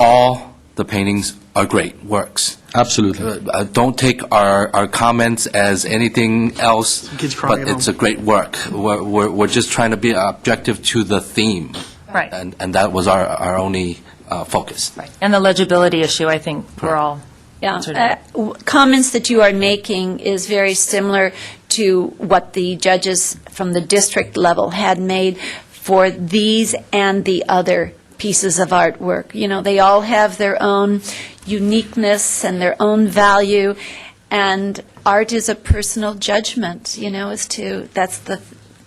All the paintings are great works. Absolutely. Don't take our comments as anything else, but it's a great work. We're just trying to be objective to the theme. Right. And that was our only focus. Right. And the legibility issue, I think we're all concerned about. Comments that you are making is very similar to what the judges from the district level had made for these and the other pieces of artwork. You know, they all have their own uniqueness and their own value, and art is a personal judgment, you know, that's the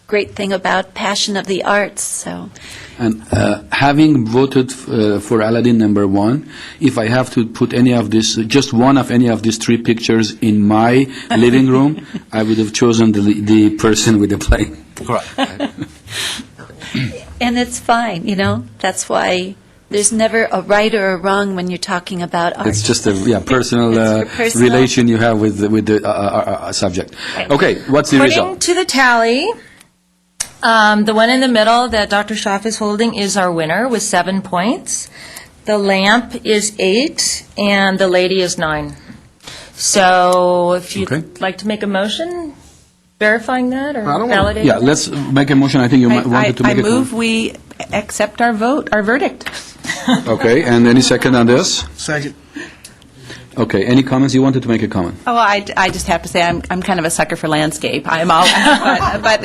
great thing about Passion of the Arts, so. And having voted for Aladdin #1, if I have to put any of this, just one of any of these three pictures in my living room, I would have chosen the person with the plane. Correct. And it's fine, you know, that's why there's never a right or a wrong when you're talking about art. It's just a personal, It's your personal relation you have with the subject. Okay, what's the According result? to the tally, the one in the middle that Dr. Schaff is holding is our winner with 7 points. The lamp is 8, and the lady is 9. So if you'd Okay. like to make a motion verifying that or I don't wanna- validating Yeah, that? let's make a motion. I think you wanted to make I it. move we accept our vote, our verdict. Okay, and any second on this? Second. Okay, any comments? You wanted to make a comment? Oh, I just have to say, I'm kind of a sucker for landscape. I'm all, but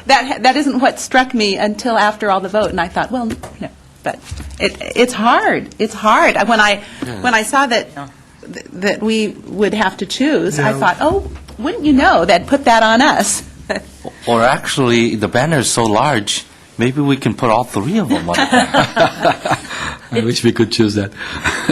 that isn't what struck me until after all the vote, and I thought, well, you know, but it's hard. It's hard. When I saw that we would have to choose, I thought, oh, wouldn't you know, they'd put that on us. Or actually, the banner is so large, maybe we can put all three of them on the banner. I wish we could choose that.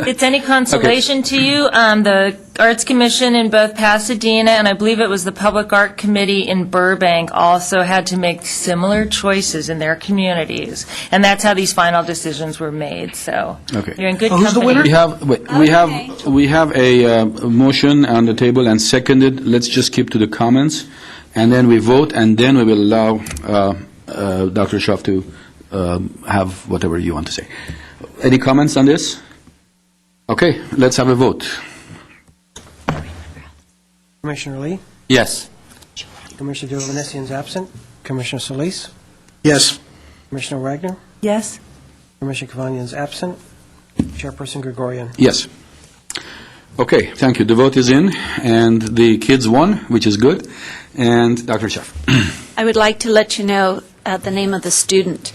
It's any consolation to you, the Arts Commission in both Pasadena and I believe it was the Public Art Committee in Burbank also had to make similar choices in their communities, and that's how these final decisions were made, so Okay. you're in good Who's the company. winner? We have a motion on the table and seconded. Let's just keep to the comments, and then we vote, and then we will allow Dr. Schaff to have whatever you want to say. Any comments on this? Okay, let's have a vote. Commissioner Lee? Yes. Commissioner Delavanesian is absent. Commissioner Solis? Yes. Commissioner Wagner? Yes? Commissioner Kavanian is absent. Chairperson Gregorian? Yes. Okay, thank you. The vote is in, and the kids won, which is good. And Dr. Schaff. I would like to let you know the name of the student.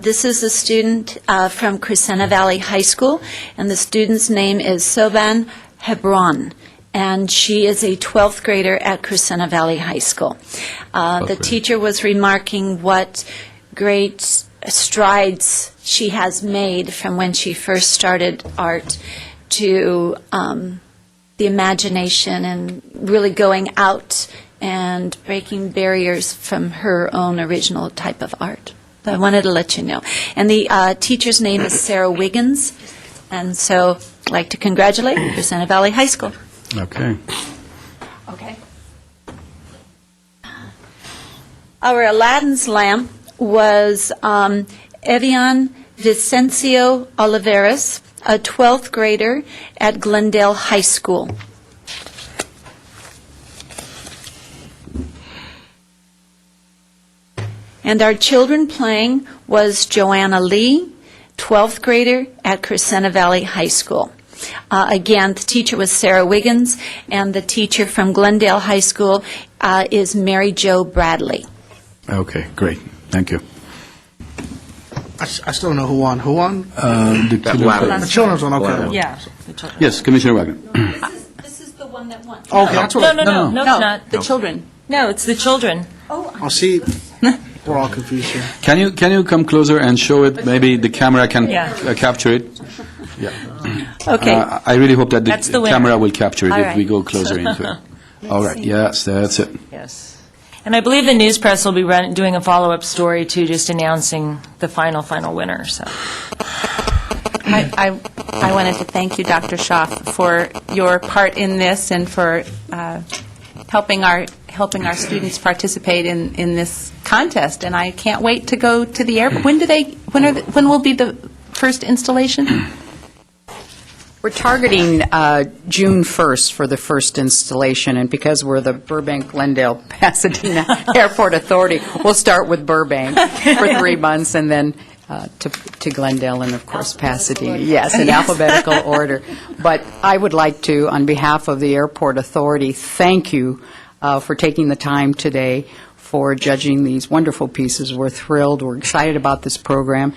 This is a student from Crescenta Valley High School, and the student's name is Soban Hebron, and she is a 12th grader at Crescenta Valley High School. The teacher was remarking what great strides she has made from when she first started art to the imagination and really going out and breaking barriers from her own original type of art. I wanted to let you know. And the teacher's name is Sarah Wiggins, and so I'd like to congratulate Crescenta Valley High School. Okay. Okay. Our Aladdin's lamp was Evian Vicencio Oliveras, a 12th grader at Glendale High School. And our children playing was Joanna Lee, 12th grader at Crescenta Valley High School. Again, the teacher was Sarah Wiggins, and the teacher from Glendale High School is Mary Jo Bradley. Okay, great. Thank you. I still don't know who won. Who won? The children's one, okay. Yeah. Yes, Commissioner Wagner. This is the one that won. Okay, that's what No, it's not. The children. No, it's the children. I'll see. We're all confused here. Can you come closer and show it? Maybe the camera can capture it. Yeah. Okay. I really hope that That's the the winner. camera will capture it All if right. we go closer into it. All right. Yes, that's it. Yes. And I believe the news press will be doing a follow-up story, too, just announcing the final winner, so. I wanted to thank you, Dr. Schaff, for your part in this and for helping our students participate in this contest. And I can't wait to go to the airport. When will be the first installation? We're targeting June 1st for the first installation, and because we're the Burbank-Glendale Pasadena Airport Authority, we'll start with Burbank for 3 months, and then to Glendale and, of course, Pasadena. Yes, in alphabetical order. But I would like to, on behalf of the Airport Authority, thank you for taking the time today for judging these wonderful pieces. We're thrilled. We're excited about this program.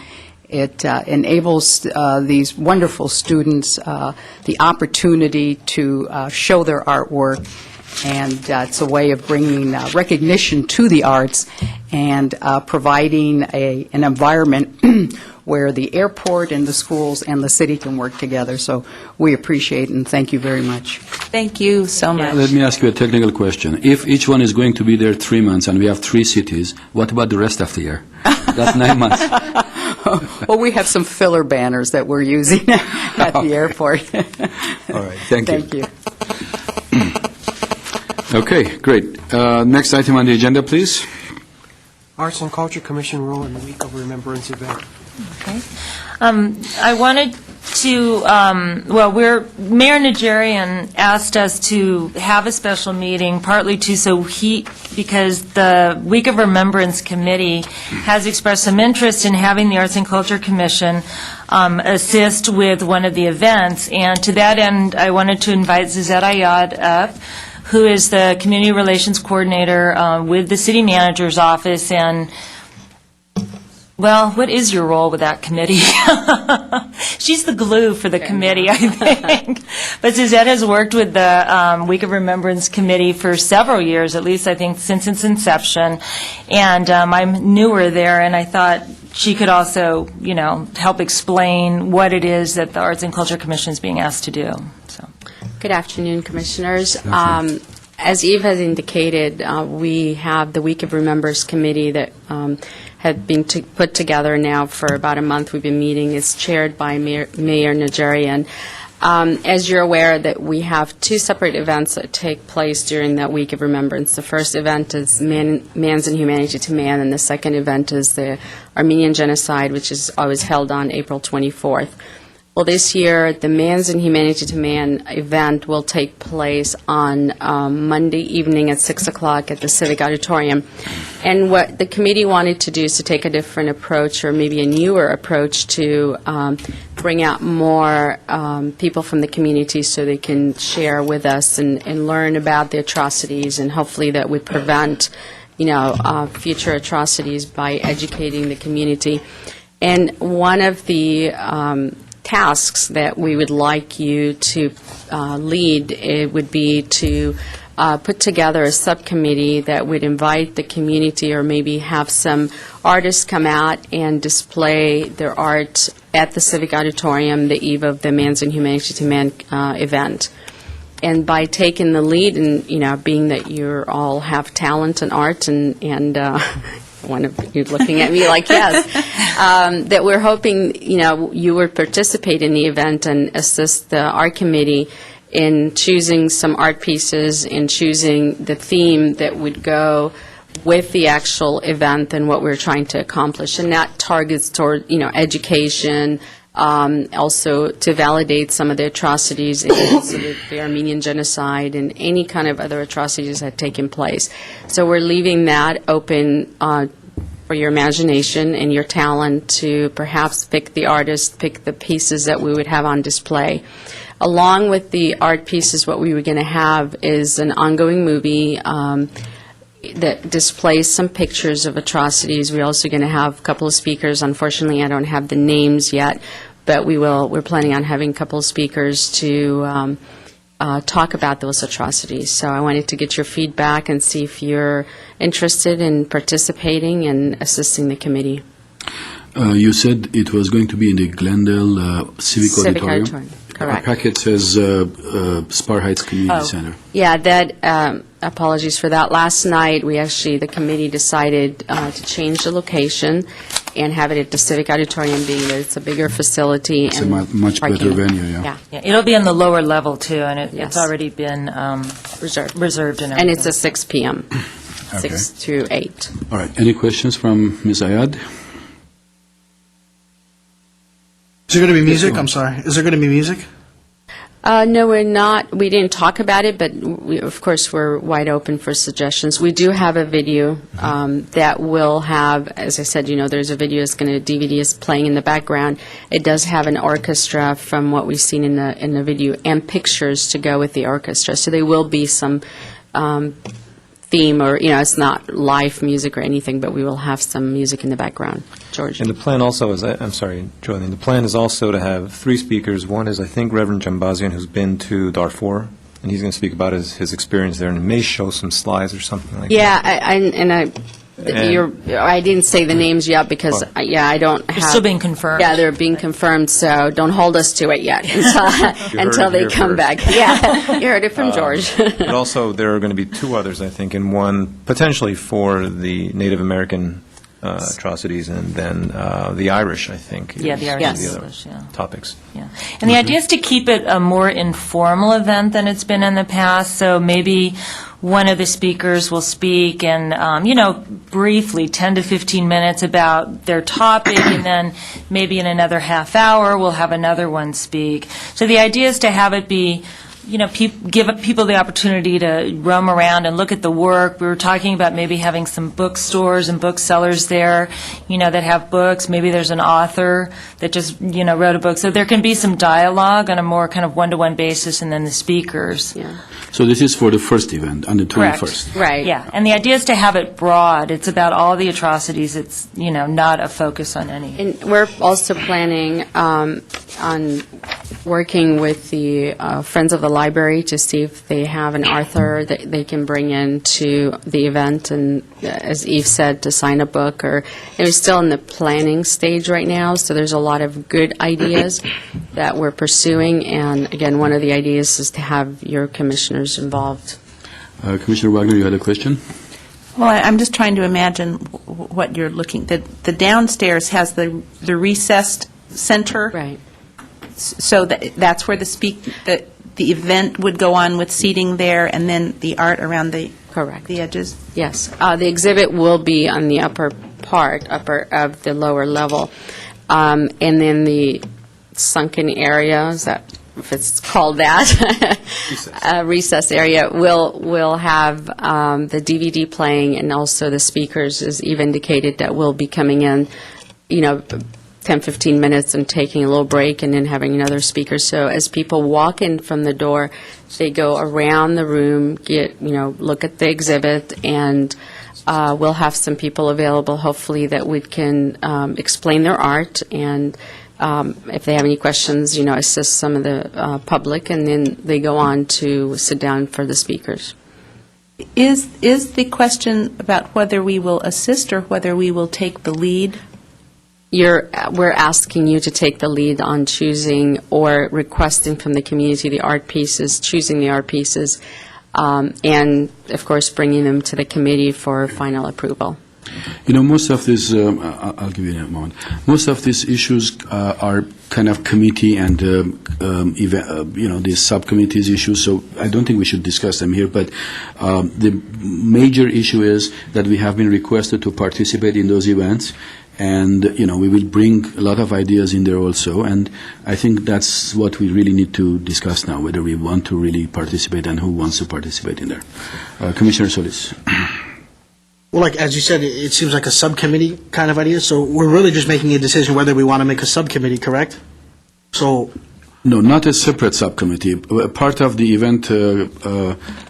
It enables these wonderful students the opportunity to show their artwork, and it's a way of bringing recognition to the arts and providing an environment where the airport and the schools and the city can work together. So we appreciate it, and thank you very much. Thank you so much. Let me ask you a technical question. If each one is going to be there 3 months and we have 3 cities, what about the rest of the year? That's 9 months. Well, we have some filler banners that we're using at the airport. All right, thank you. Thank you. Okay, great. Next item on the agenda, please. Arts and Culture Commission role in the Week of Remembrance event. Okay. I wanted to, Mayor Najarian asked us to have a special meeting, partly because the Week of Remembrance Committee has expressed some interest in having the Arts and Culture Commission assist with one of the events. And to that end, I wanted to invite Cesar Ayad up, who is the Community Relations Coordinator with the City Manager's Office. And, well, what is your role with that committee? She's the glue for the committee, I think. But Suzette has worked with the Week of Remembrance Committee for several years, at least I think since its inception. And I'm newer there, and I thought she could also, help explain what it is that the Arts and Culture Commission is being asked to do. So. Good afternoon, Commissioners. As Eve has indicated, we have the Week of Remembrance Committee that had been put together now for about a month. We've been meeting. It's chaired by Mayor Najarian. As you're aware, that we have 2 separate events that take place during that Week of Remembrance. The first event is Man's Inhumanity to Man, and the second event is the Armenian Genocide, which is always held on April 24th. Well, this year, the Man's Inhumanity to Man event will take place on Monday evening at 6 o'clock at the Civic Auditorium. And what the committee wanted to do is to take a different approach, or maybe a newer approach, to bring out more people from the community so they can share with us and learn about the atrocities, and hopefully that would prevent, future atrocities by educating the community. And one of the tasks that we would like you to lead, it would be to put together a subcommittee that would invite the community, or maybe have some artists come out and display their art at the Civic Auditorium the eve of the Man's Inhumanity to Man event. And by taking the lead, and being that you all have talent in art, and one of you looking at me like yes, that we're hoping you would participate in the event and assist the art committee in choosing some art pieces and choosing the theme that would go with the actual event and what we're trying to accomplish. And that targets toward education, also to validate some of the atrocities, including the Armenian Genocide and any kind of other atrocities that have taken place. So we're leaving that open for your imagination and your talent to perhaps pick the artist, pick the pieces that we would have on display. Along with the art pieces, what we were going to have is an ongoing movie that displays some pictures of atrocities. We're also going to have a couple of speakers. Unfortunately, I don't have the names yet, but we're planning on having a couple of speakers to talk about those atrocities. So I wanted to get your feedback and see if you're interested in participating and assisting the committee. You said it was going to be in the Glendale Civic Auditorium. Correct. Our packet says Spar Heights Community Center. Yeah, that, apologies for that. Last night, the committee decided to change the location and have it at the Civic Auditorium, being that it's a bigger facility. It's a much better venue, yeah. Yeah, it'll be on the lower level, too, and it's Yes. already been reserved and everything. And it's a 6 p.m., Okay. 6 to 8. All right. Any questions from Ms. Ayad? Is there going to be music? I'm sorry. Is there going to be music? No, we're not. We didn't talk about it, but of course, we're wide open for suggestions. We do have a video that will have, as I said, there's a video DVD is playing in the background. It does have an orchestra from what we've seen in the video, and pictures to go with the orchestra. So there will be some theme, or, it's not live music or anything, but we will have some music in the background. George? And the plan also is, I'm sorry, Joanne, the plan is also to have 3 speakers. One is, I think, Reverend Jambazian, who's been to Darfur, and he's going to speak about his experience there, and may show some slides or something like that. Yeah, I didn't say the names yet because, I don't have... They're still being confirmed. Yeah, they're being confirmed, so don't hold us to it yet until they come back. Yeah, you heard it from George. But also, there are going to be 2 others, I think, and one potentially for the Native American atrocities, and then the Irish, I think. Yeah, the Irish Yes. The other English, yeah. topics. Yeah. And the idea is to keep it a more informal event than it's been in the past, so maybe one of the speakers will speak and, briefly, 10 to 15 minutes about their topic, and then maybe in another half hour, we'll have another one speak. So the idea is to have it be, give people the opportunity to roam around and look at the work. We were talking about maybe having some bookstores and booksellers there, that have books. Maybe there's an author that just, wrote a book. So there can be some dialogue on a more kind of one-to-one basis, and then the speakers. Yeah. So this is for the first event, on the 21st. Right. Yeah, and the idea is to have it broad. It's about all the atrocities. It's, not a focus on any. And we're also planning on working with the Friends of the Library to see if they have an author that they can bring in to the event, and as Eve said, to sign a book. Or we're still in the planning stage right now, so there's a lot of good ideas that we're pursuing. And again, one of the ideas is to have your commissioners involved. Commissioner Wagner, you had a question? Well, I'm just trying to imagine what you're looking, the downstairs has the recessed center. Right. So that's where the event would go on with seating there, and then the art around the edges? Yes. The exhibit will be on the upper of the lower level. And then the sunken area, if it's called that, recess area, will have the DVD playing, and also the speakers, as Eve indicated, that will be coming in, 10, 15 minutes and taking a little break and then having another speaker. So as people walk in from the door, they go around the room, look at the exhibit, and we'll have some people available, hopefully, that we can explain their art, and if they have any questions, assist some of the public, and then they go on to sit down for the speakers. Is the question about whether we will assist or whether we will take the lead? We're asking you to take the lead on choosing or requesting from the community the art pieces, choosing the art pieces, and, of course, bringing them to the committee for final approval. Most of these, I'll give you a moment. Most of these issues are kind of committee and, these subcommittees issues, so I don't think we should discuss them here, but the major issue is that we have been requested to participate in those events, and, we will bring a lot of ideas in there also, and I think that's what we really need to discuss now, whether we want to really participate and who wants to participate in there. Commissioner Solis. Well, as you said, it seems like a subcommittee kind of idea, so we're really just making a decision whether we want to make a subcommittee, correct? So... No, not a separate subcommittee, part of the event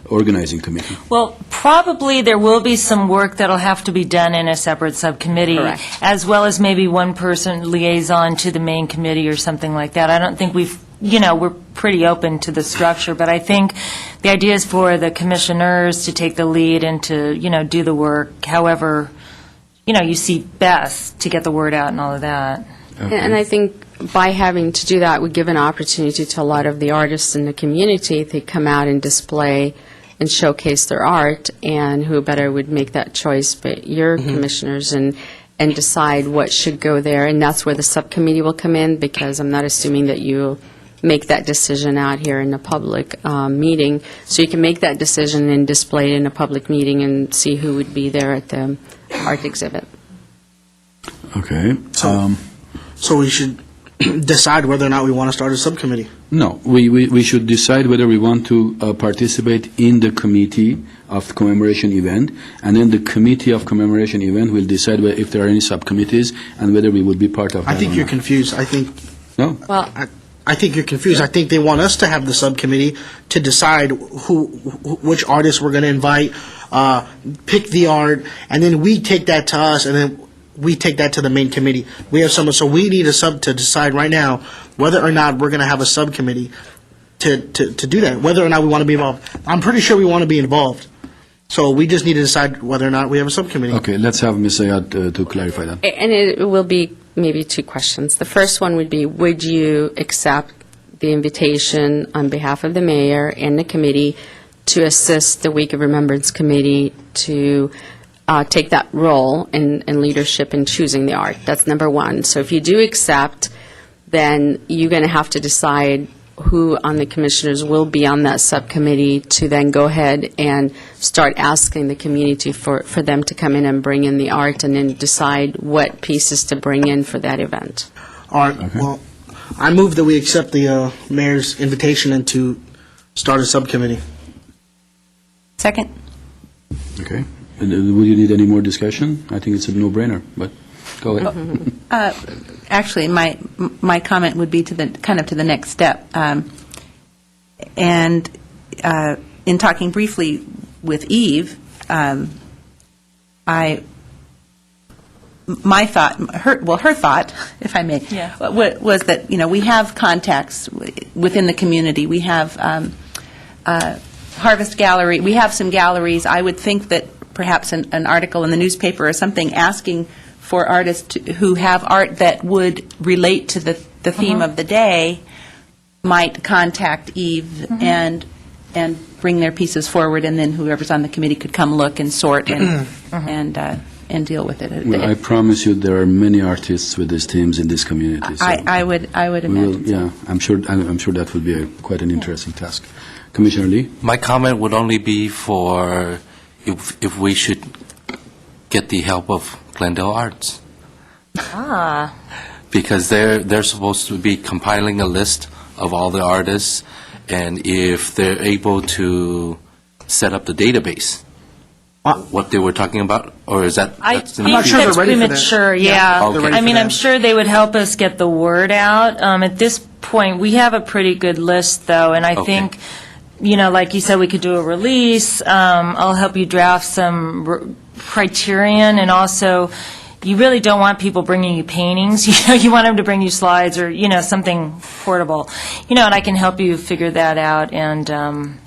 organizing committee. Well, probably there will be some work that'll have to be done in a separate subcommittee, Correct. as well as maybe one person liaison to the main committee or something like that. I don't think we're pretty open to the structure, but I think the idea is for the commissioners to take the lead and to, do the work however, you see best to get the word out and all of that. Okay. And I think by having to do that, we give an opportunity to a lot of the artists in the community to come out and display and showcase their art, and who better would make that choice but your commissioners, and decide what should go there. And that's where the subcommittee will come in, because I'm not assuming that you make that decision out here in a public meeting. So you can make that decision and display it in a public meeting and see who would be there at the art exhibit. Okay. So we should decide whether or not we want to start a subcommittee. No, we should decide whether we want to participate in the committee of the commemoration event, and then the committee of commemoration event will decide if there are any subcommittees and whether we would be part of that. I think you're confused. I think you're confused. I think they want us to have the subcommittee to decide which artists we're going to invite, pick the art, and then we take that to us, and then we take that to the main committee. We have someone, so we need a sub to decide right now whether or not we're going to have a subcommittee to do that, whether or not we want to be involved. I'm pretty sure we want to be involved. So we just need to decide whether or not we have a subcommittee. Okay, let's have Ms. Ayad to clarify that. And it will be maybe two questions. The first one would be, would you accept the invitation on behalf of the mayor and the committee to assist the Week of Remembrance Committee to take that role in leadership in choosing the art? That's number one. So if you do accept, then you're going to have to decide who on the commissioners will be on that subcommittee to then go ahead and start asking the community for them to come in and bring in the art, and then decide what pieces to bring in for that event. All right. Okay. Well, I move that we accept the mayor's invitation and to start a subcommittee. Second. Okay. Would you need any more discussion? I think it's a no-brainer, but go ahead. Actually, my comment would be to the next step. And in talking briefly with Eve, her thought, if I may, was that, we have contacts within the community. We have Harvest Gallery. We have some galleries. I would think that perhaps an article in the newspaper or something asking for artists who have art that would relate to the theme of the day might contact Eve and bring their pieces forward, and then whoever's on the committee could come look and sort and deal with it. Well, I promise you there are many artists with these themes in this community. So I would imagine. Yeah, I'm sure that would be quite an interesting task. Commissioner Lee? My comment would only be for if we should get the help of Glendale Arts. Because they're supposed to be compiling a list of all the artists, and if they're able to set up the database, what they were talking about, or is that? I that's think not sure that's they're ready for premature, that. yeah. Okay. I mean, I'm sure they would help us get the word out. At this point, we have a pretty good list, though, and I think, like you said, we could do a release. I'll help you draft some criterion, and also, you really don't want people bringing you paintings. You want them to bring you slides or, something portable. And I can help you figure that out, and,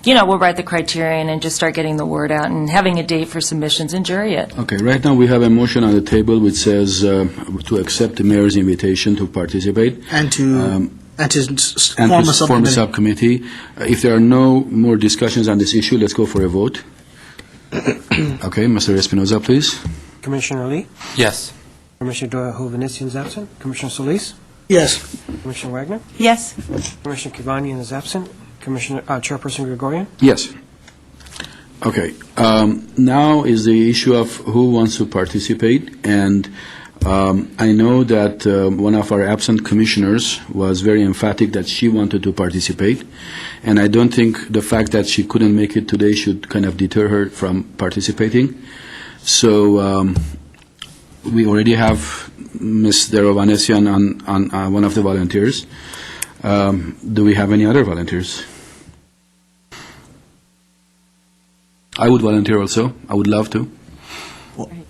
we'll write the criterion and just start getting the word out and having a date for submissions and jury it. Okay, right now we have a motion on the table which says to accept the mayor's invitation to participate. And to form a subcommittee. If there are no more discussions on this issue, let's go for a vote. Okay, Mr. Espinoza, please. Commissioner Lee? Yes. Commissioner Doyle-Hovnanian is absent. Commissioner Solis? Yes. Commissioner Wagner? Yes. Commissioner Kivanian is absent. Commissioner Chairperson Gregorian? Yes. Okay. Now is the issue of who wants to participate, and I know that one of our absent commissioners was very emphatic that she wanted to participate, and I don't think the fact that she couldn't make it today should kind of deter her from participating. So we already have Ms. Derovanesian on one of the volunteers. Do we have any other volunteers? I would volunteer also. I would love to.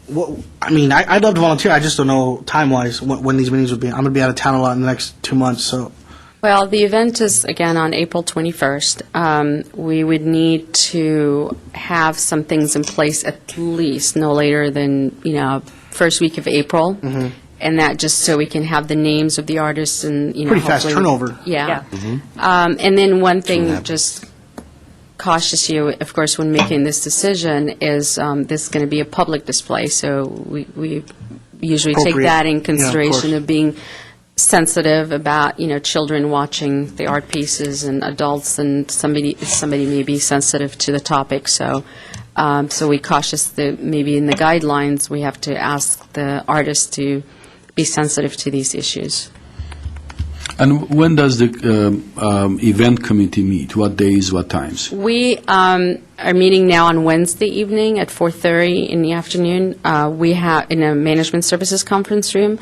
Well, I mean, I'd love to volunteer. I just don't know time-wise when these meetings would be. I'm going to be out of town a lot in the next 2 months, so. Well, the event is, again, on April 21st. We would need to have some things in place at least no later than, first week of April. Mm-hmm. And that just so we can have the names of the artists and, pretty fast turnover. Yeah. And then one thing, just cautious you, of course, when making this decision is this is going to be a public display, so we usually take that in consideration of being sensitive about, children watching the art pieces and adults, and somebody may be sensitive to the topic, so we cautious that maybe in the guidelines we have to ask the artists to be sensitive to these issues. And when does the event committee meet? What days, what times? We are meeting now on Wednesday evening at 4:30 in the afternoon. We have in a management services conference room.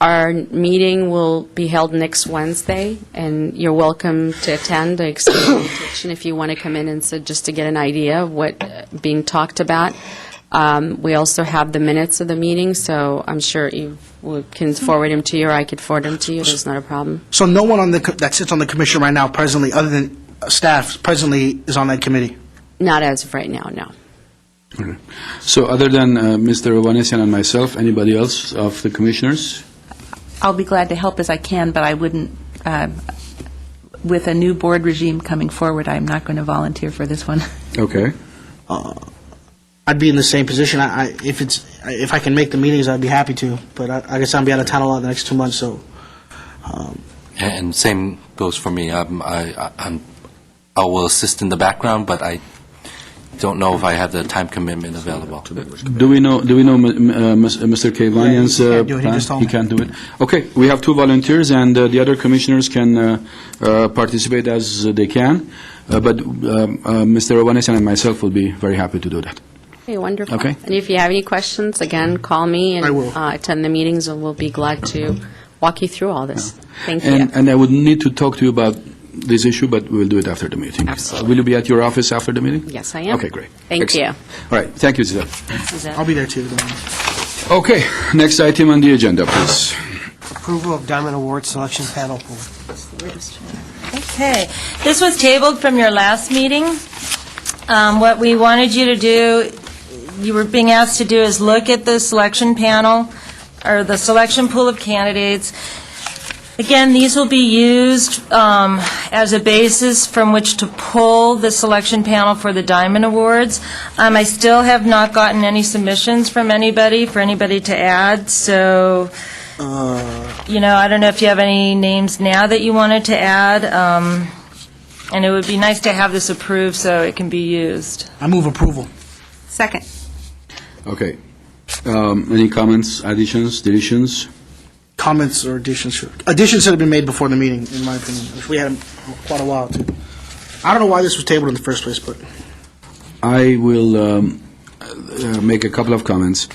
Our meeting will be held next Wednesday, and you're welcome to attend the extended invitation if you want to come in and just to get an idea of what being talked about. We also have the minutes of the meeting, so I'm sure you can forward them to you, or I could forward them to you. There's not a problem. So no one on that sits on the commission right now presently, other than staff, presently is on that committee? Not as of right now, no. Okay. So other than Mr. Ovanesian and myself, anybody else of the commissioners? I'll be glad to help as I can, but I wouldn't, with a new board regime coming forward, I'm not going to volunteer for this one. Okay. I'd be in the same position. If I can make the meetings, I'd be happy to. But I guess I'll be out of town a lot the next 2 months. So. And same goes for me. I will assist in the background, but I don't know if I have the time commitment available. Do we know Mr. Kavanian's plan? He can't do it. Okay, we have 2 volunteers, and the other commissioners can participate as they can. But Mr. Ovanesian and myself will be very happy to do that. Okay, wonderful. Okay. And if you have any questions, again, call me and I will. Attend the meetings, and we'll be glad to walk you through all this. Thank you. And I would need to talk to you about this issue, but we'll do it after the meeting. Absolutely. Will you be at your office after the meeting? Yes, I am. Okay, great. Thank Excellent. you. All right, thank you, Cesar. Cesar. I'll be there too. Okay, next item on the agenda, please. Approval of Diamond Award Selection Panel Pool. Okay. This was tabled from your last meeting. What we wanted you to do, you were being asked to do, is look at the selection panel, or the selection pool of candidates. Again, these will be used as a basis from which to pull the selection panel for the Diamond Awards. I still have not gotten any submissions from anybody, for anybody to add, so, I don't know if you have any names now that you wanted to add, and it would be nice to have this approved so it can be used. I move approval. Second. Okay. Any comments, additions, deletions? Comments or additions? Additions should have been made before the meeting, in my opinion. We had them quite a while too. I don't know why this was tabled in the first place, but I will make a couple of comments.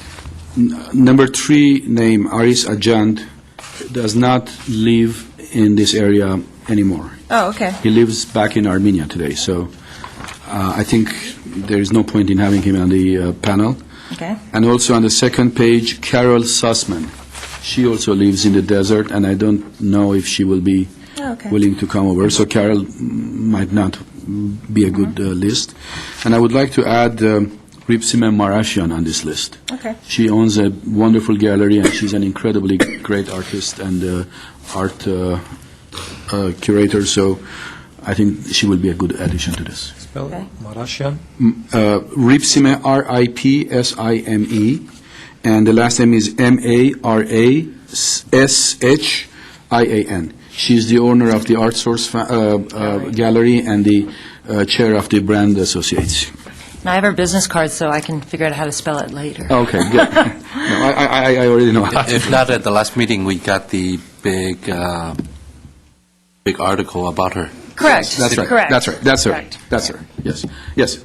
Number 3 name, Aris Ajand, does not live in this area anymore. Oh, okay. He lives back in Armenia today, so I think there is no point in having him on the panel. Okay. And also on the second page, Carol Sussman. She also lives in the desert, and I don't know if she will be willing to come over. So Carol might not be a good list. And I would like to add Ripsime Marashian on this list. Okay. She owns a wonderful gallery, and she's an incredibly great artist and art curator. So I think she will be a good addition to this. Spell Marashian? Ripsime, Ripsime. And the last name is Marashian. She's the owner of the Art Source Gallery and the chair of the Brand Associates. And I have her business card, so I can figure out how to spell it later. Okay, good. No, I already know how. If not, at the last meeting, we got the big article about her. Correct. That's right. Correct. That's right. That's her. Correct. That's her. Yes. Yes.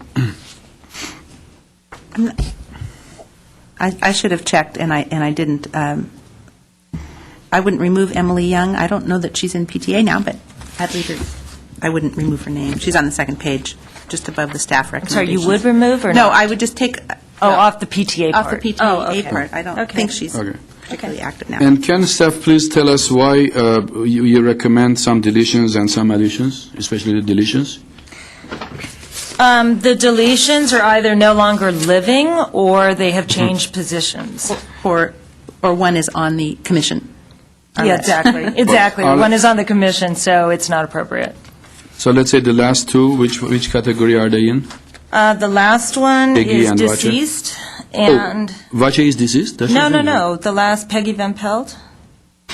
I should have checked, and I didn't. I wouldn't remove Emily Young. I don't know that she's in PTA now, but I'd leave her. I wouldn't remove her name. She's on the second page, just above the staff recommendations. Sorry, you would remove or no? not? I would just take. Off the PTA part. Off the PTA okay. part. I don't think she's particularly active now. And can staff please tell us why you recommend some deletions and some additions, especially the deletions? The deletions are either no longer living or they have changed positions. Or one is on the commission. Yeah, exactly. Exactly. One is on the commission, so it's not appropriate. So let's say the last 2, which category are they in? The last one Peggy is and deceased. And Vache is deceased? No. The last, Peggy Van Pelt,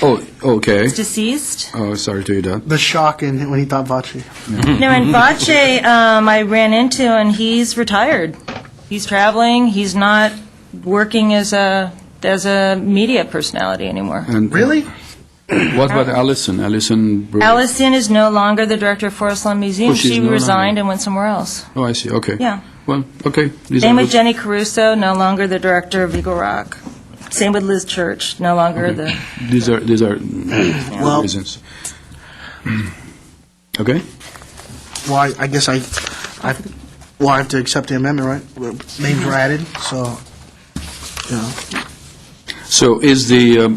Oh, okay. is deceased. Oh, sorry to hear that. the shock when he thought Vachi. No, and Vache, I ran into, and he's retired. He's traveling. He's not working as a media personality anymore. And Really? what about Allison? Allison Brewer? Allison is no longer the director of Forest Lawn Museum. Oh, she's She no resigned longer. and went somewhere else. Oh, I see. Okay. Yeah. Well, okay. These Same are with good. Jenny Caruso, no longer the director of Eagle Rock. Same with Liz Church, no longer the... These are reasons. Okay? Well, I guess I have to accept the amendment, right? Names were added, so, you know. So is the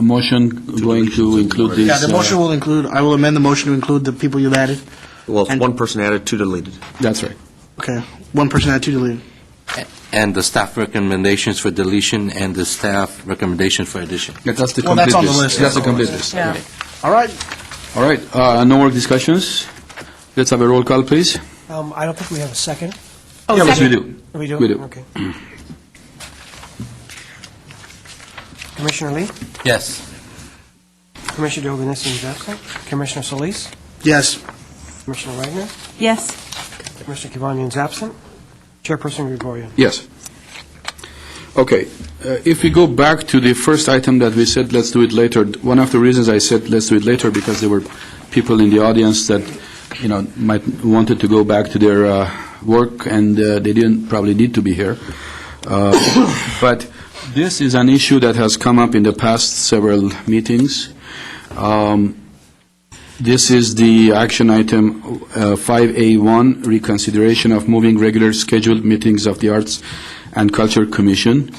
motion going to include these? Yeah, the motion will include, I will amend the motion to include the people you've added. Well, it's And- one person added, two deleted. That's right. Okay, one person added, two deleted. And the staff recommendations for deletion and the staff recommendations for addition. Yeah, that's the Well, complete that's on the list. list. That's the complete list. Yeah. Okay. All right. All right, no more discussions? Let's have a roll call, please. I don't think we have a second. Yeah, yes, we do. We do? We do. Okay. Commissioner Lee? Yes. Commissioner Delganesi is absent. Commissioner Solis? Yes. Commissioner Wagner? Yes. Commissioner Kivanian is absent. Chairperson Gregorian? Yes. Okay, if we go back to the first item that we said, let's do it later, one of the reasons I said let's do it later, because there were people in the audience that, might wanted to go back to their work, and they didn't probably need to be here. But this is an issue that has come up in the past several meetings. This is the action item 5A1, reconsideration of moving regular scheduled meetings of the Arts and Culture Commission.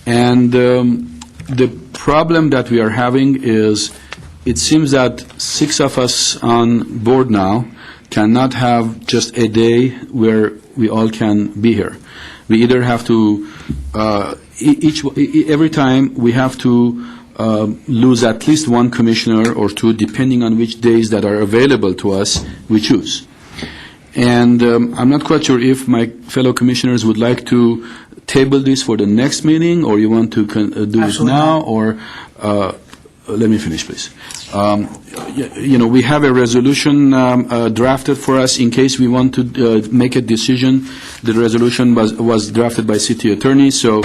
And the problem that we are having is, it seems that 6 of us on board now cannot have just a day where we all can be here. We either have to, every time we have to lose at least one commissioner or two, depending on which days that are available to us, we choose. And I'm not quite sure if my fellow commissioners would like to table this for the next meeting, or you want to do it now, or let me finish, please. We have a resolution drafted for us in case we want to make a decision. The resolution was drafted by city attorney, so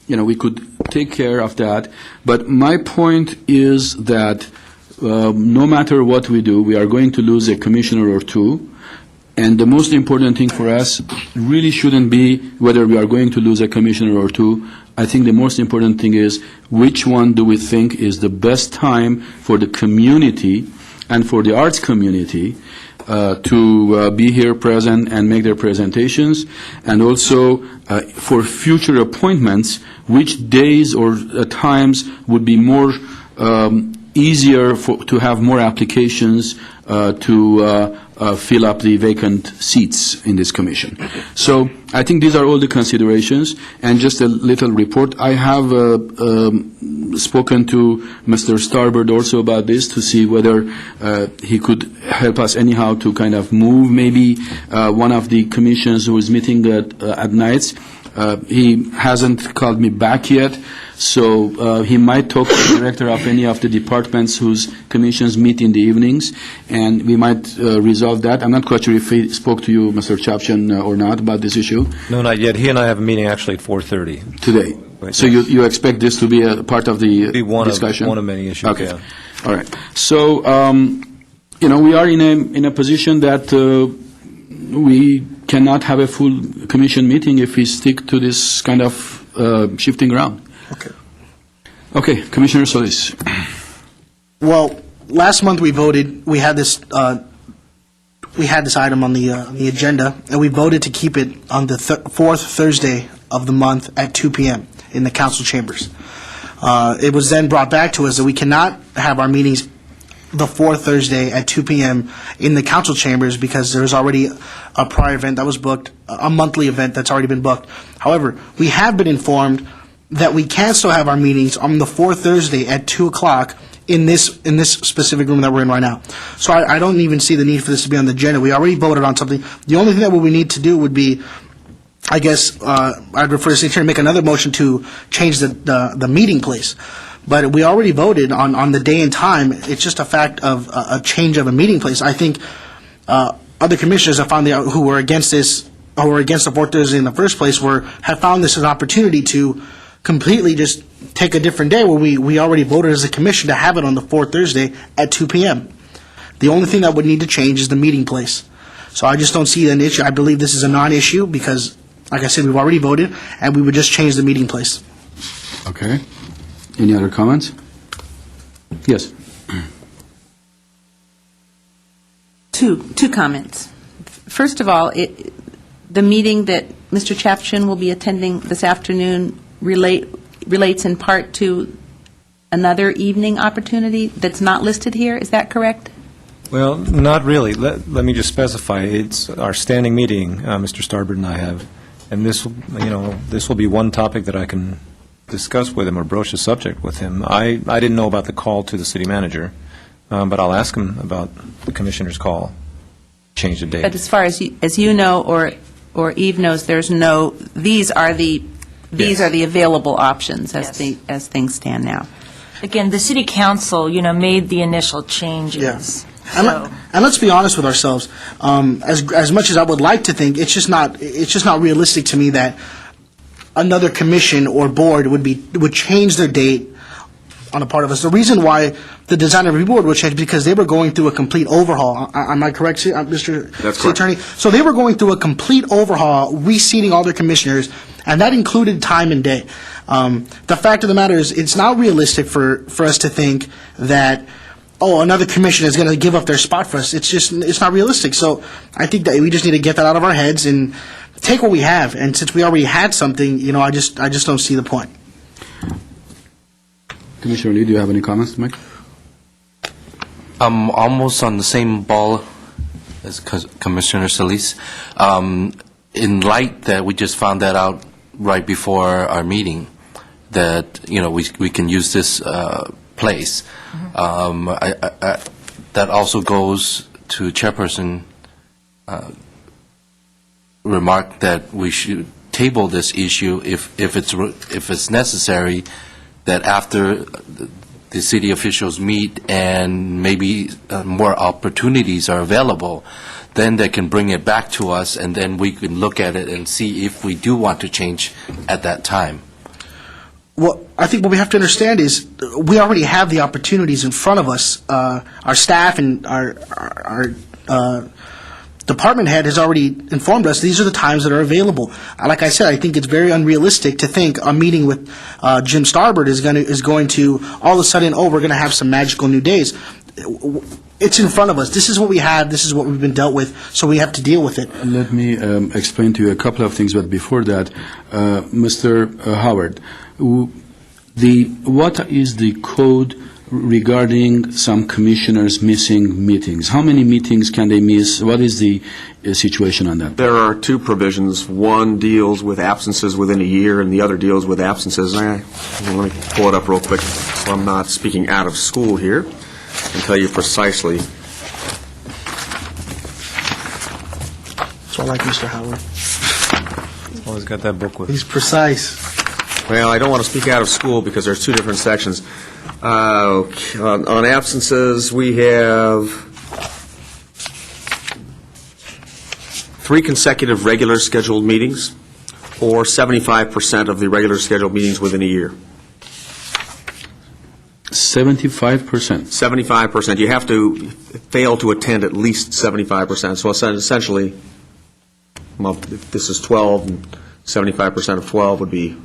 we could take care of that. But my point is that no matter what we do, we are going to lose a commissioner or two. And the most important thing for us really shouldn't be whether we are going to lose a commissioner or two. I think the most important thing is, which one do we think is the best time for the community and for the arts community to be here present and make their presentations, and also for future appointments, which days or times would be more easier to have more applications to fill up the vacant seats in this commission. So I think these are all the considerations, and just a little report. I have spoken to Mr. Starbird also about this to see whether he could help us anyhow to kind of move maybe one of the commissions who is meeting at nights. He hasn't called me back yet, so he might talk to the director of any of the departments whose commissions meet in the evenings, and we might resolve that. I'm not quite sure if he spoke to you, Mr. Chapchan, or not about this issue. No, not yet. He and I have a meeting actually at 4:30. Today. Right. So you expect this to be a part of the Be one discussion? of many issues, Okay. yeah. All right. So, we are in a position that we cannot have a full commission meeting if we stick to this kind of shifting around. Okay. Okay, Commissioner Solis. Well, last month we voted, we had this item on the agenda, and we voted to keep it on the fourth Thursday of the month at 2 p.m. in the council chambers. It was then brought back to us that we cannot have our meetings the fourth Thursday at 2 p.m. in the council chambers because there's already a prior event that was booked, a monthly event that's already been booked. However, we have been informed that we can still have our meetings on the fourth Thursday at 2 o'clock in this specific room that we're in right now. So I don't even see the need for this to be on the agenda. We already voted on something. The only thing that we need to do would be, I guess, I'd refer to the city attorney to make another motion to change the meeting place. But we already voted on the day and time. It's just a fact of a change of a meeting place. I think other commissioners have found who were against this, who were against the fourth Thursday in the first place, have found this an opportunity to completely just take a different day where we already voted as a commission to have it on the fourth Thursday at 2 p.m. The only thing that would need to change is the meeting place. So I just don't see an issue. I believe this is a non-issue because, like I said, we've already voted, and we would just change the meeting place. Okay. Any other comments? Yes. Two comments. First of all, the meeting that Mr. Chapchin will be attending this afternoon relates in part to another evening opportunity that's not listed here. Is that correct? Well, not really. Let me just specify. It's our standing meeting, Mr. Starbird and I have, and this will be one topic that I can discuss with him or broach the subject with him. I didn't know about the call to the city manager, but I'll ask him about the commissioner's call. Change the date. But as far as you know, or Eve knows, there's no. These are the available options as things stand now. Again, the city council, made the initial changes. Yes. And let's be honest with ourselves. As much as I would like to think, it's just not realistic to me that another commission or board would change their date on a part of us. The reason why the design review board would change because they were going through a complete overhaul. Am I correct, Mr. That's City Attorney? So they were going through a complete overhaul, reseating all their commissioners, and that included time and day. The fact of the matter is, it's not realistic for us to think that, another commission is going to give up their spot for us. It's not realistic. So I think that we just need to get that out of our heads and take what we have. And since we already had something, I just don't see the point. Commissioner Lee, do you have any comments to make? I'm almost on the same ball as Commissioner Solis. In light that we just found that out right before our meeting, that we can use this place. That also goes to Chairperson remark that we should table this issue if it's necessary. That after the city officials meet and maybe more opportunities are available, then they can bring it back to us, and then we can look at it and see if we do want to change at that time. Well, I think what we have to understand is we already have the opportunities in front of us. Our staff and our department head has already informed us these are the times that are available. Like I said, I think it's very unrealistic to think a meeting with Jim Starbird is going to all of a sudden, we're going to have some magical new days. It's in front of us. This is what we have. This is what we've been dealt with, so we have to deal with it. Let me explain to you a couple of things, but before that, Mr. Howard, what is the code regarding some commissioners missing meetings? How many meetings can they miss? What is the situation on that? There are two provisions. One deals with absences within a year, and the other deals with absences. Let me pull it up real quick so I'm not speaking out of school here and tell you precisely. So I like Mr. Howard. Always got that book with. He's precise. Well, I don't want to speak out of school because there's two different sections. On absences, we have 3 consecutive regular scheduled meetings, or 75% of the regular scheduled meetings within a year. 75%? 75%. You have to fail to attend at least 75%. So essentially, if this is 12, and 75% of 12 would be...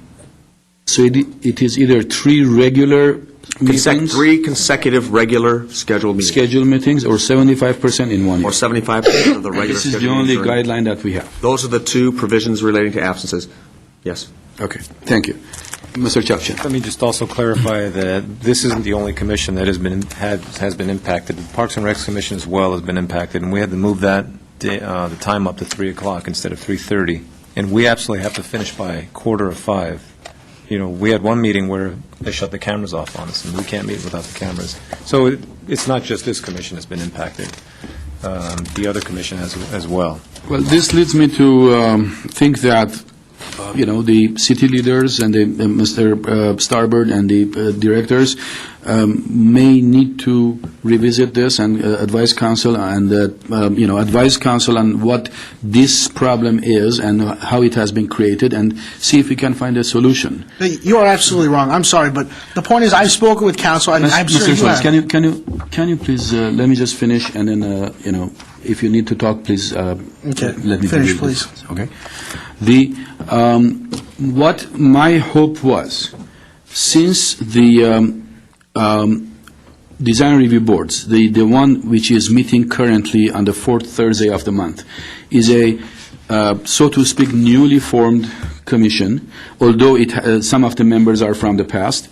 So it is either 3 regular meetings? 3 consecutive regular scheduled meetings. Scheduled meetings, or 75% in 1 year? Or 75% of the regular This is the only guideline that we have? Those are the 2 provisions relating to absences. Yes. Okay, thank you. Mr. Chapchin. Let me just also clarify that this isn't the only commission that has been impacted. The Parks and Recs Commission as well has been impacted, and we had to move that the time up to 3 o'clock instead of 3:30. And we absolutely have to finish by 4:45. We had one meeting where they shut the cameras off on us, and we can't meet without the cameras. So it's not just this commission that's been impacted. The other commission has as well. Well, this leads me to think that the city leaders and Mr. Starbird and the directors may need to revisit this and advise council and advise council on what this problem is and how it has been created, and see if we can find a solution. You are absolutely wrong. I'm sorry, but the point is, I've spoken with council, and I'm sure you have. Can you please let me just finish, and then if you need to talk, please let me finish, please. Okay. What my hope was since the design review boards, the one which is meeting currently on the fourth Thursday of the month, is a, so to speak, newly formed commission, although some of the members are from the past.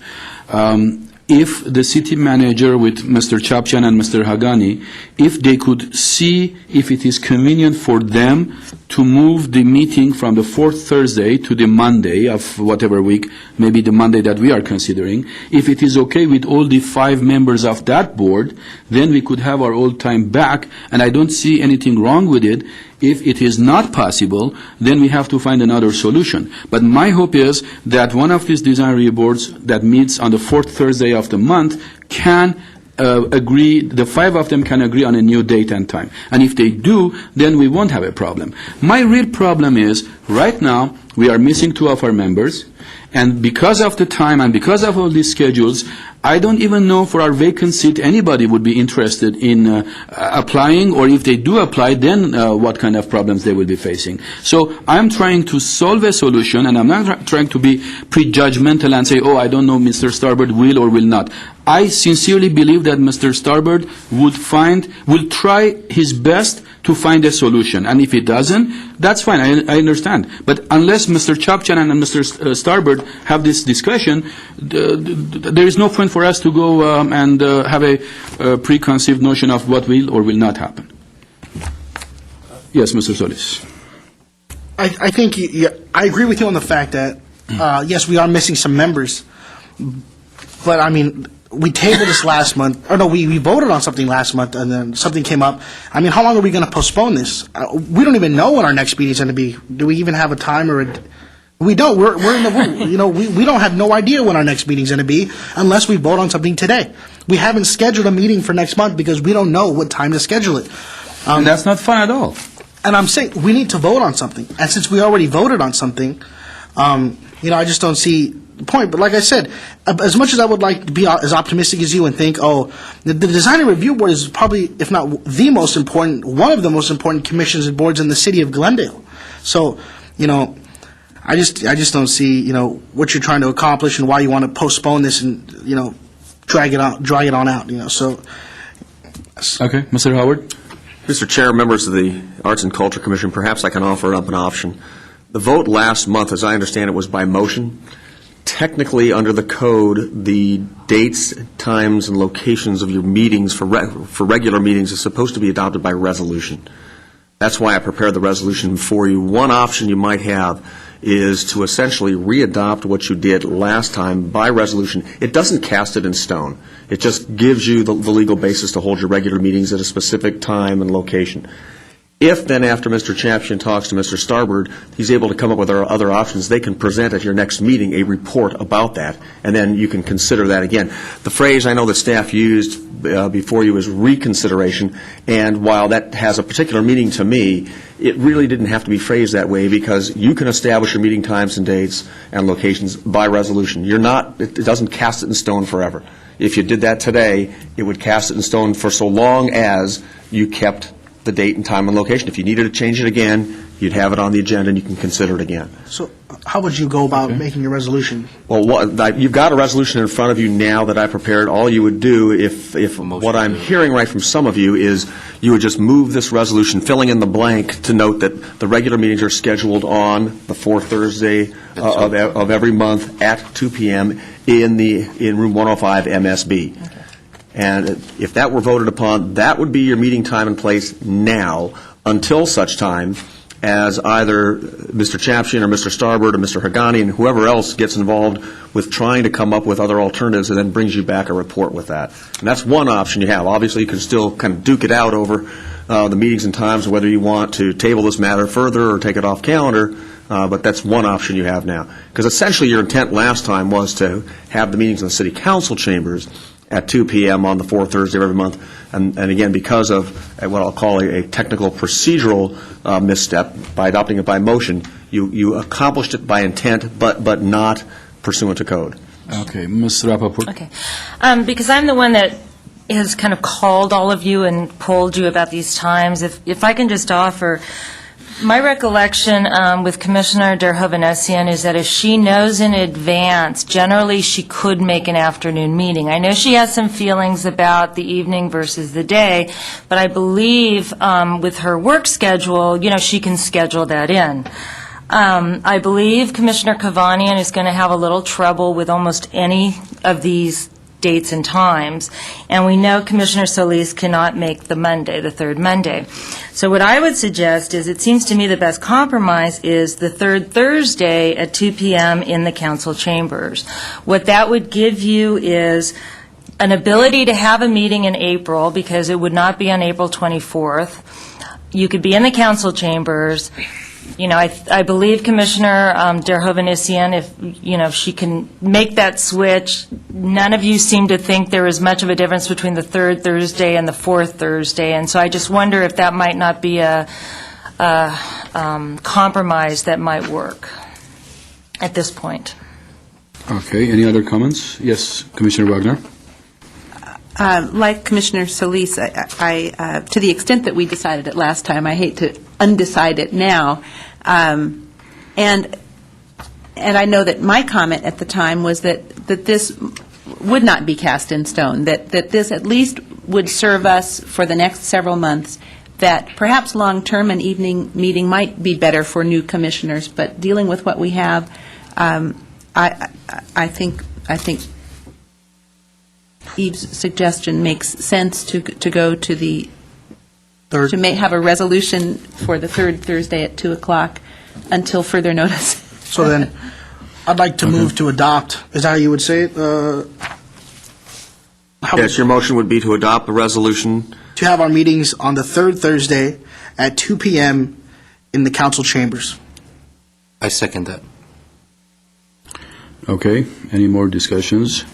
If the city manager with Mr. Chapchan and Mr. Hagani, if they could see if it is convenient for them to move the meeting from the fourth Thursday to the Monday of whatever week, maybe the Monday that we are considering, if it is okay with all the 5 members of that board, then we could have our old time back, and I don't see anything wrong with it. If it is not possible, then we have to find another solution. But my hope is that one of these design review boards that meets on the fourth Thursday of the month can agree, the 5 of them can agree on a new date and time. And if they do, then we won't have a problem. My real problem is, right now, we are missing 2 of our members, and because of the time and because of all these schedules, I don't even know for our vacant seat anybody would be interested in applying, or if they do apply, then what kind of problems they will be facing. So I'm trying to solve a solution, and I'm not trying to be prejudgmental and say, oh, I don't know, Mr. Starbird will or will not. I sincerely believe that Mr. Starbird will try his best to find a solution. And if he doesn't, that's fine, I understand. But unless Mr. Chapchan and Mr. Starbird have this discussion, there is no point for us to go and have a preconceived notion of what will or will not happen. Yes, Mr. Solis. I think I agree with you on the fact that, yes, we are missing some members, but, I mean, we tabled this last month, or no, we voted on something last month, and then something came up. I mean, how long are we going to postpone this? We don't even know when our next meeting is going to be. Do we even have a time or a... We don't. We're in the room. You know, we don't have no idea when our next meeting is going to be unless we vote on something today. We haven't scheduled a meeting for next month because we don't know what time to schedule it. And that's not fun at all. And I'm saying we need to vote on something. And since we already voted on something, I just don't see the point. But like I said, as much as I would like to be as optimistic as you and think, the Design and Review Board is probably, if not the most important, one of the most important commissions and boards in the city of Glendale. So, I just don't see, what you're trying to accomplish and why you want to postpone this and, drag it on out, so. Okay, Mr. Howard? Mr. Chair, members of the Arts and Culture Commission, perhaps I can offer up an option. The vote last month, as I understand it, was by motion. Technically, under the code, the dates, times, and locations of your meetings for regular meetings is supposed to be adopted by resolution. That's why I prepared the resolution for you. One option you might have is to essentially readopt what you did last time by resolution. It doesn't cast it in stone. It just gives you the legal basis to hold your regular meetings at a specific time and location. If then after Mr. Chapchan talks to Mr. Starbird, he's able to come up with other options, they can present at your next meeting a report about that, and then you can consider that again. The phrase I know that staff used before you is reconsideration, and while that has a particular meaning to me, it really didn't have to be phrased that way because you can establish your meeting times and dates and locations by resolution. It doesn't cast it in stone forever. If you did that today, it would cast it in stone for so long as you kept the date and time and location. If you needed to change it again, you'd have it on the agenda and you can consider it again. So how would you go about making your resolution? Well, you've got a resolution in front of you now that I prepared. All you would do, if what I'm hearing right from some of you, is you would just move this resolution, filling in the blank to note that the regular meetings are scheduled on the fourth Thursday of every month at 2 p.m. in room 105 MSB. Okay. And if that were voted upon, that would be your meeting time and place now until such time as either Mr. Chapchan or Mr. Starbird or Mr. Hagani and whoever else gets involved with trying to come up with other alternatives and then brings you back a report with that. And that's one option you have. Obviously, you can still kind of duke it out over the meetings and times, whether you want to table this matter further or take it off calendar, but that's one option you have now. Because essentially your intent last time was to have the meetings in the city council chambers at 2 p.m. on the fourth Thursday of every month. And again, because of what I'll call a technical procedural misstep, by adopting it by motion, you accomplished it by intent, but not pursuant to code. Okay. Ms. Rappaport. Okay. Because I'm the one that has kind of called all of you and polled you about these times, if I can just offer, My recollection with Commissioner Derhovenessian is that if she knows in advance, generally she could make an afternoon meeting. I know she has some feelings about the evening versus the day, but I believe with her work schedule, she can schedule that in. I believe Commissioner Kavanian is going to have a little trouble with almost any of these dates and times, and we know Commissioner Solis cannot make the Monday, the third Monday. So what I would suggest is, it seems to me the best compromise is the third Thursday at 2 p.m. in the council chambers. What that would give you is an ability to have a meeting in April, because it would not be on April 24th. You could be in the council chambers. I believe Commissioner Derhovenessian, if she can make that switch. None of you seem to think there is much of a difference between the third Thursday and the fourth Thursday, and so I just wonder if that might not be a compromise that might work at this point. Okay, any other comments? Yes, Commissioner Wagner? Like Commissioner Solis, I to the extent that we decided it last time, I hate to undecide it now. And I know that my comment at the time was that this would not be cast in stone, that this at least would serve us for the next several months, that perhaps long-term an evening meeting might be better for new commissioners, but dealing with what we have, I think Eve's suggestion makes sense to go to the Third. have a resolution for the third Thursday at 2 o'clock until further notice. So then, I'd like to move to adopt, is that how you would say it? Yes, your motion would be to adopt the resolution. To have our meetings on the third Thursday at 2 p.m. in the council chambers. I second that. Okay, any more discussions?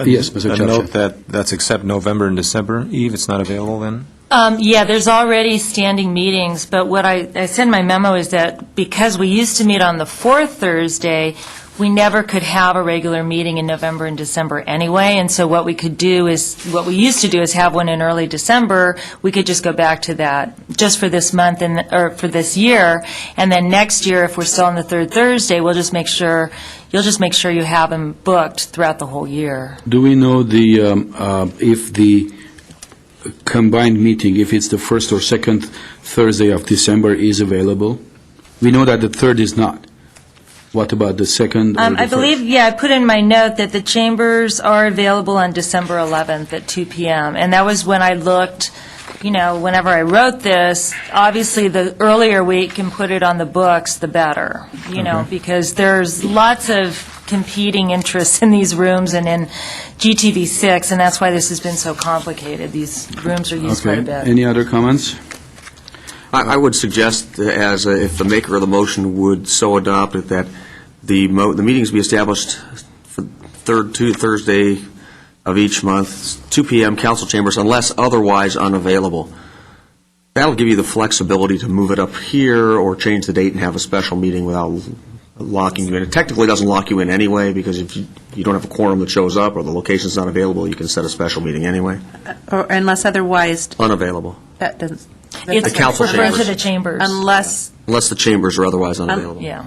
Yes, Mr. A Chavez. note that that's except November and December. Eve, it's not available then? Yeah, there's already standing meetings, but what I said in my memo is that because we used to meet on the fourth Thursday, we never could have a regular meeting in November and December anyway, and so what we used to do is have one in early December. We could just go back to that just for this month or for this year, and then next year, if we're still on the third Thursday, you'll just make sure you have them booked throughout the whole year. Do we know if the combined meeting, if it's the first or second Thursday of December, is available? We know that the third is not. What about the second or the I believe, first? I put in my note that the chambers are available on December 11th at 2 p.m., and that was when I looked, whenever I wrote this, obviously the earlier we can put it on the books, the better, because there's lots of competing interests in these rooms and in GTV6, and that's why this has been so complicated. These rooms are used quite a bit. Any other comments? I would suggest, if the maker of the motion would so adopt it, that the meetings be established for third Thursday of each month, 2 p.m. council chambers, unless otherwise unavailable. That'll give you the flexibility to move it up here or change the date and have a special meeting without locking you in. It technically doesn't lock you in anyway, because if you don't have a quorum that shows up or the location's not available, you can set a special meeting anyway. Or unless otherwise, Unavailable. that doesn't. It's The council referring to chambers. the chambers. Unless, Unless the chambers are otherwise unavailable. Yeah.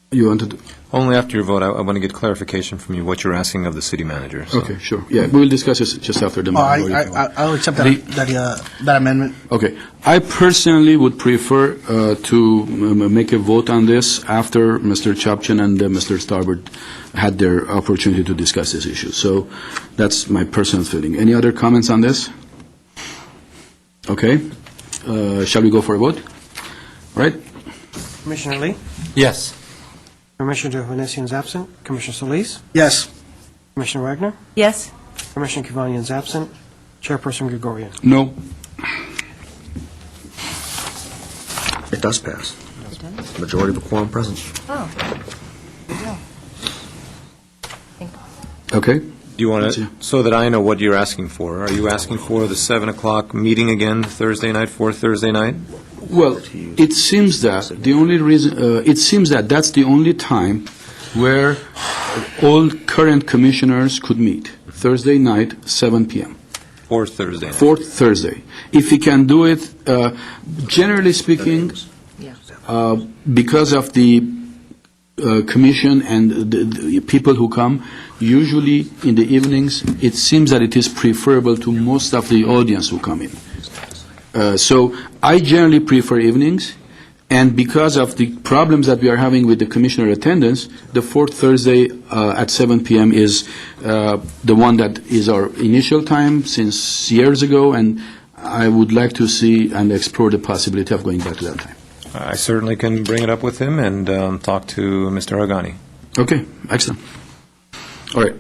You wanted to? Only after your vote, I want to get clarification from you what you're asking of the city manager. So. Okay, sure. Yeah, we'll discuss this just after the meeting. I'll accept that amendment. Okay. I personally would prefer to make a vote on this after Mr. Chapchin and Mr. Starbird had their opportunity to discuss this issue. So that's my personal feeling. Any other comments on this? Okay. Shall we go for a vote? Right? Commissioner Lee? Yes. Commissioner Derhovenessian is absent. Commissioner Solis? Yes. Commissioner Wagner? yes? Commissioner Kivanian is absent. Chairperson Gregorian? No. It does pass. Majority of a quorum present. Oh. Okay. Do you want to, so that I know what you're asking for, are you asking for the 7 o'clock meeting again Thursday night, fourth Thursday night? Well, it seems that that's the only time where all current commissioners could meet, Thursday night, 7 p.m. Fourth Thursday. Fourth Thursday. If we can do it, generally speaking, because of the commission and the people who come, usually in the evenings, it seems that it is preferable to most of the audience who come in. So I generally prefer evenings, and because of the problems that we are having with the commissioner attendance, the fourth Thursday at 7 p.m. is the one that is our initial time since years ago, and I would like to see and explore the possibility of going back to that time. I certainly can bring it up with him and talk to Mr. Argani. Okay, excellent. All right.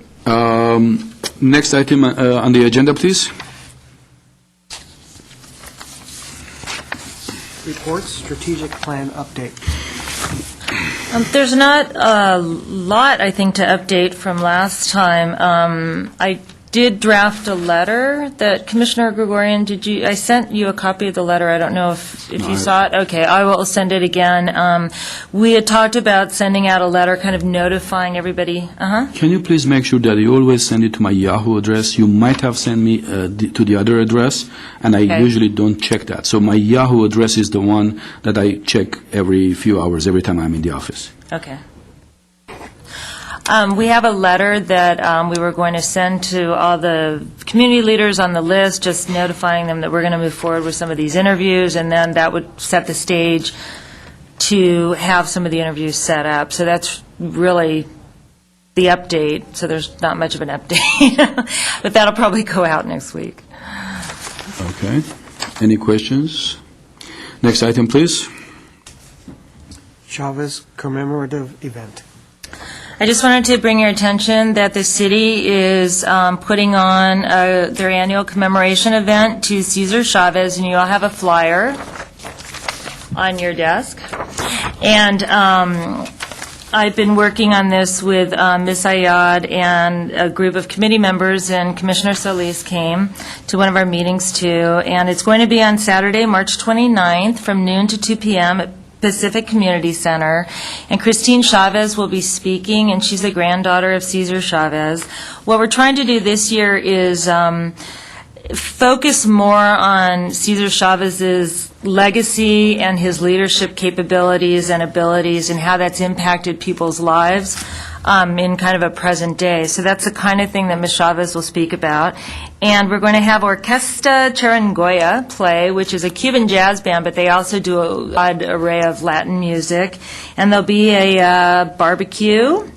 Next item on the agenda, please. Reports, strategic plan update. There's not a lot, I think, to update from last time. I did draft a letter that Commissioner Gregorian, I sent you a copy of the letter. I don't know if you saw it. Okay, I will send it again. We had talked about sending out a letter kind of notifying everybody. Can you please make sure that you always send it to my Yahoo address? You might have sent me to the other address, and I usually don't check that. So my Yahoo address is the one that I check every few hours, every time I'm in the office. Okay. We have a letter that we were going to send to all the community leaders on the list, just notifying them that we're going to move forward with some of these interviews, and then that would set the stage to have some of the interviews set up. So that's really the update. So there's not much of an update, but that'll probably go out next week. Okay. Any questions? Next item, please. Chavez commemorative event. I just wanted to bring your attention that the city is putting on their annual commemoration event to Cesar Chavez, and you all have a flyer on your desk. And I've been working on this with Ms. Ayad and a group of committee members, and Commissioner Solis came to one of our meetings too. And it's going to be on Saturday, March 29th, from noon to 2 p.m. at Pacific Community Center, and Christine Chavez will be speaking, and she's the granddaughter of Cesar Chavez. What we're trying to do this year is focus more on Cesar Chavez's legacy and his leadership capabilities and abilities and how that's impacted people's lives in kind of a present day. So that's the kind of thing that Ms. Chavez will speak about. And we're going to have Orquesta Charangoya play, which is a Cuban jazz band, but they also do a wide array of Latin music. And there'll be a barbecue.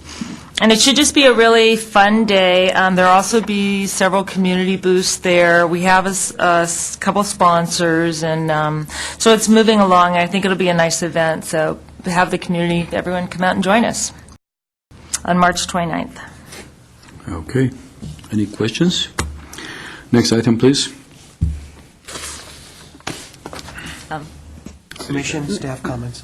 And it should just be a really fun day. There'll also be several community booths there. We have a couple sponsors, and so it's moving along. I think it'll be a nice event. So have the community, everyone come out and join us on March 29th. Okay. Any questions? Next item, please. Commission, staff comments.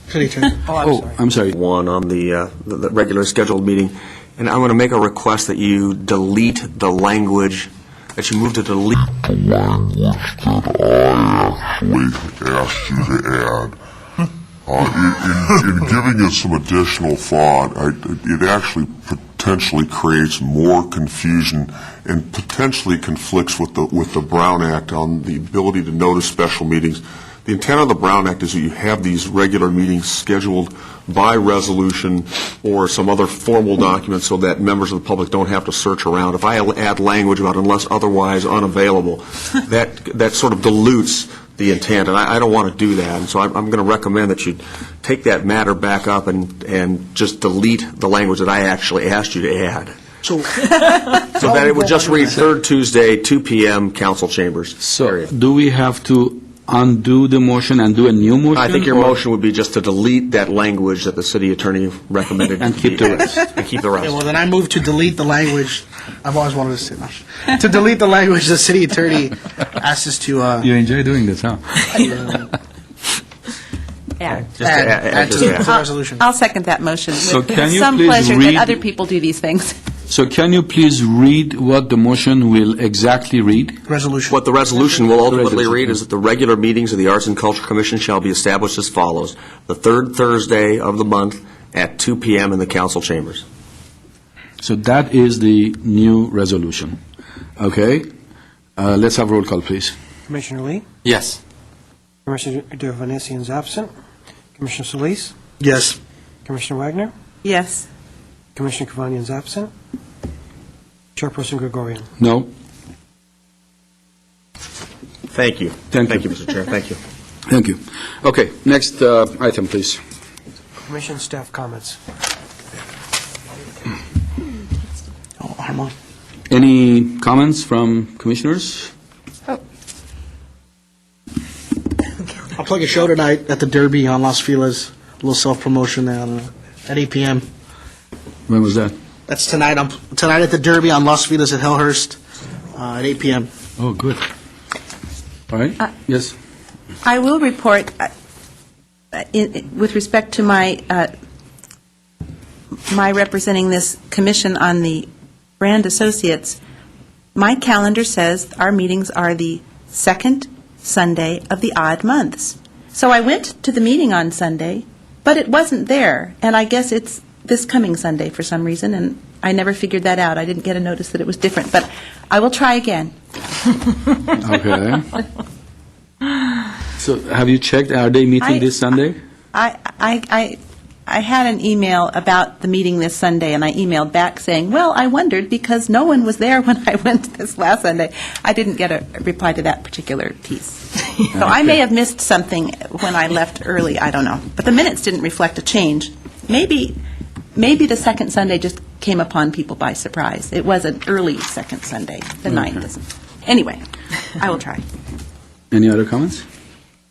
I'm sorry. One on the regular scheduled meeting, and I'm going to make a request that you delete the language, that you move to delete. The language that I actually asked you to add. In giving it some additional thought, it actually potentially creates more confusion and potentially conflicts with the Brown Act on the ability to notice special meetings. The intent of the Brown Act is that you have these regular meetings scheduled by resolution or some other formal document so that members of the public don't have to search around. If I add language about unless otherwise unavailable, that sort of dilutes the intent, and I don't want to do that. And so I'm going to recommend that you take that matter back up and just delete the language that I actually asked you to add. So that it would just read third Tuesday, 2 p.m., council chambers. So do we have to undo the motion and do a new motion? I think your motion would be just to delete that language that the city attorney recommended. And keep the rest. And keep the rest. Okay, well, then I move to delete the language. I've always wanted to say that. To delete the language the city attorney asked us to... You enjoy doing this, huh? Yeah. Just add to the resolution. I'll second that motion So with can you some please pleasure read- that other people do these things. So can you please read what the motion will exactly read? Resolution. What the resolution will ultimately read is that the regular meetings of the Arts and Culture Commission shall be established as follows: the third Thursday of the month at 2 p.m. in the council chambers. So that is the new resolution. Okay? Let's have roll call, please. Commissioner Lee? Yes. Commissioner Vanessian is absent. Commissioner Solis? Yes. Commissioner Wagner? Yes. Commissioner Kavanian is absent. Chairperson Gregorian? No? Thank you. Thank you. Mr. Chair. Thank you. Thank you. Okay, next item, please. Commission staff comments. Oh, Armand. Any comments from commissioners? I'll plug a show tonight at the Derby on Las Feliz. A little self-promotion there at 8 p.m. When was that? That's tonight. Tonight at the Derby on Las Feliz at Hellhurst at 8 p.m. Oh, good. All right, yes. I will report, with respect to my representing this commission on the Brand Associates, my calendar says our meetings are the second Sunday of the odd months. So I went to the meeting on Sunday, but it wasn't there, and I guess it's this coming Sunday for some reason, and I never figured that out. I didn't get a notice that it was different, but I will try again. Okay. So have you checked, are they meeting this Sunday? I had an email about the meeting this Sunday, and I emailed back saying, well, I wondered because no one was there when I went this last Sunday. I didn't get a reply to that particular piece. So I may have missed something when I left early, I don't know. But the minutes didn't reflect a change. Maybe the second Sunday just came upon people by surprise. It was an early second Sunday. The 9th isn't. Anyway, I will try. Any other comments?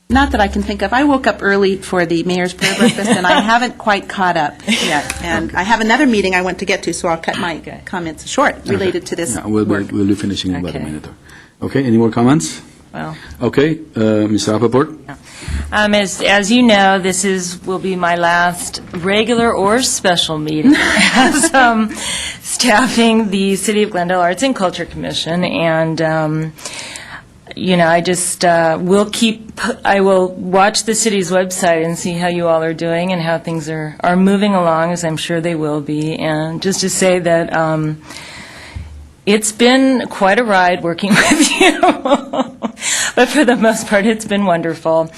Not that I can think of. I woke up early for the mayor's prayer breakfast, and I haven't quite caught up yet. And I have another meeting I want to get to, so I'll cut my comments short related to this We'll be finishing in about a minute. Okay, any more comments? Well. Okay, Ms. Rappaport? As you know, this will be my last regular or special meeting as staffing the City of Glendale Arts and Culture Commission, and I just I will watch the city's website and see how you all are doing and how things are moving along, as I'm sure they will be, and just to say that it's been quite a ride working with you, but for the most part, it's been wonderful.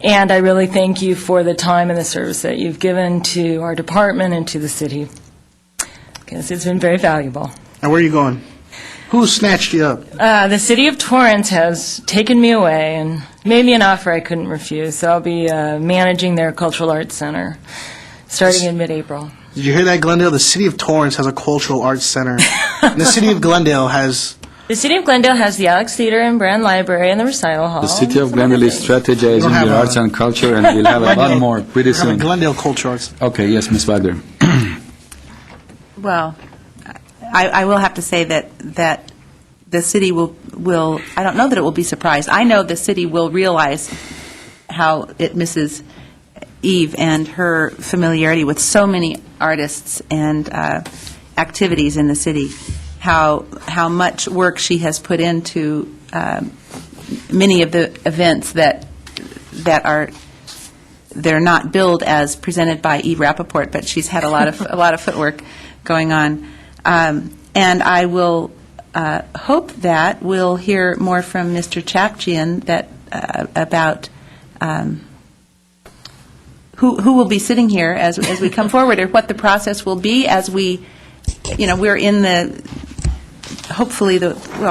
And I really thank you for the time and the service that you've given to our department and to the city, because it's been very valuable. And where are you going? Who snatched you up? The city of Torrance has taken me away and made me an offer I couldn't refuse. So I'll be managing their cultural arts center starting in mid-April. Did you hear that, Glendale? The city of Torrance has a cultural arts center. And the city of Glendale has... The city of Glendale has the Alex Theater and Brand Library and the recital hall. The city of Glendale is strategizing their arts and culture, and we'll have a lot more pretty soon. Glendale Culture Arts. Okay, yes, Ms. Wagner. Well, I will have to say that the city will, I don't know that it will be surprised. I know the city will realize how it misses Eve and her familiarity with so many artists and activities in the city, how much work she has put into many of the events that are, they're not billed as presented by Eve Rappaport, but she's had a lot of footwork going on. And I will hope that we'll hear more from Mr. Chapchian about who will be sitting here as we come forward, or what the process will be as we're in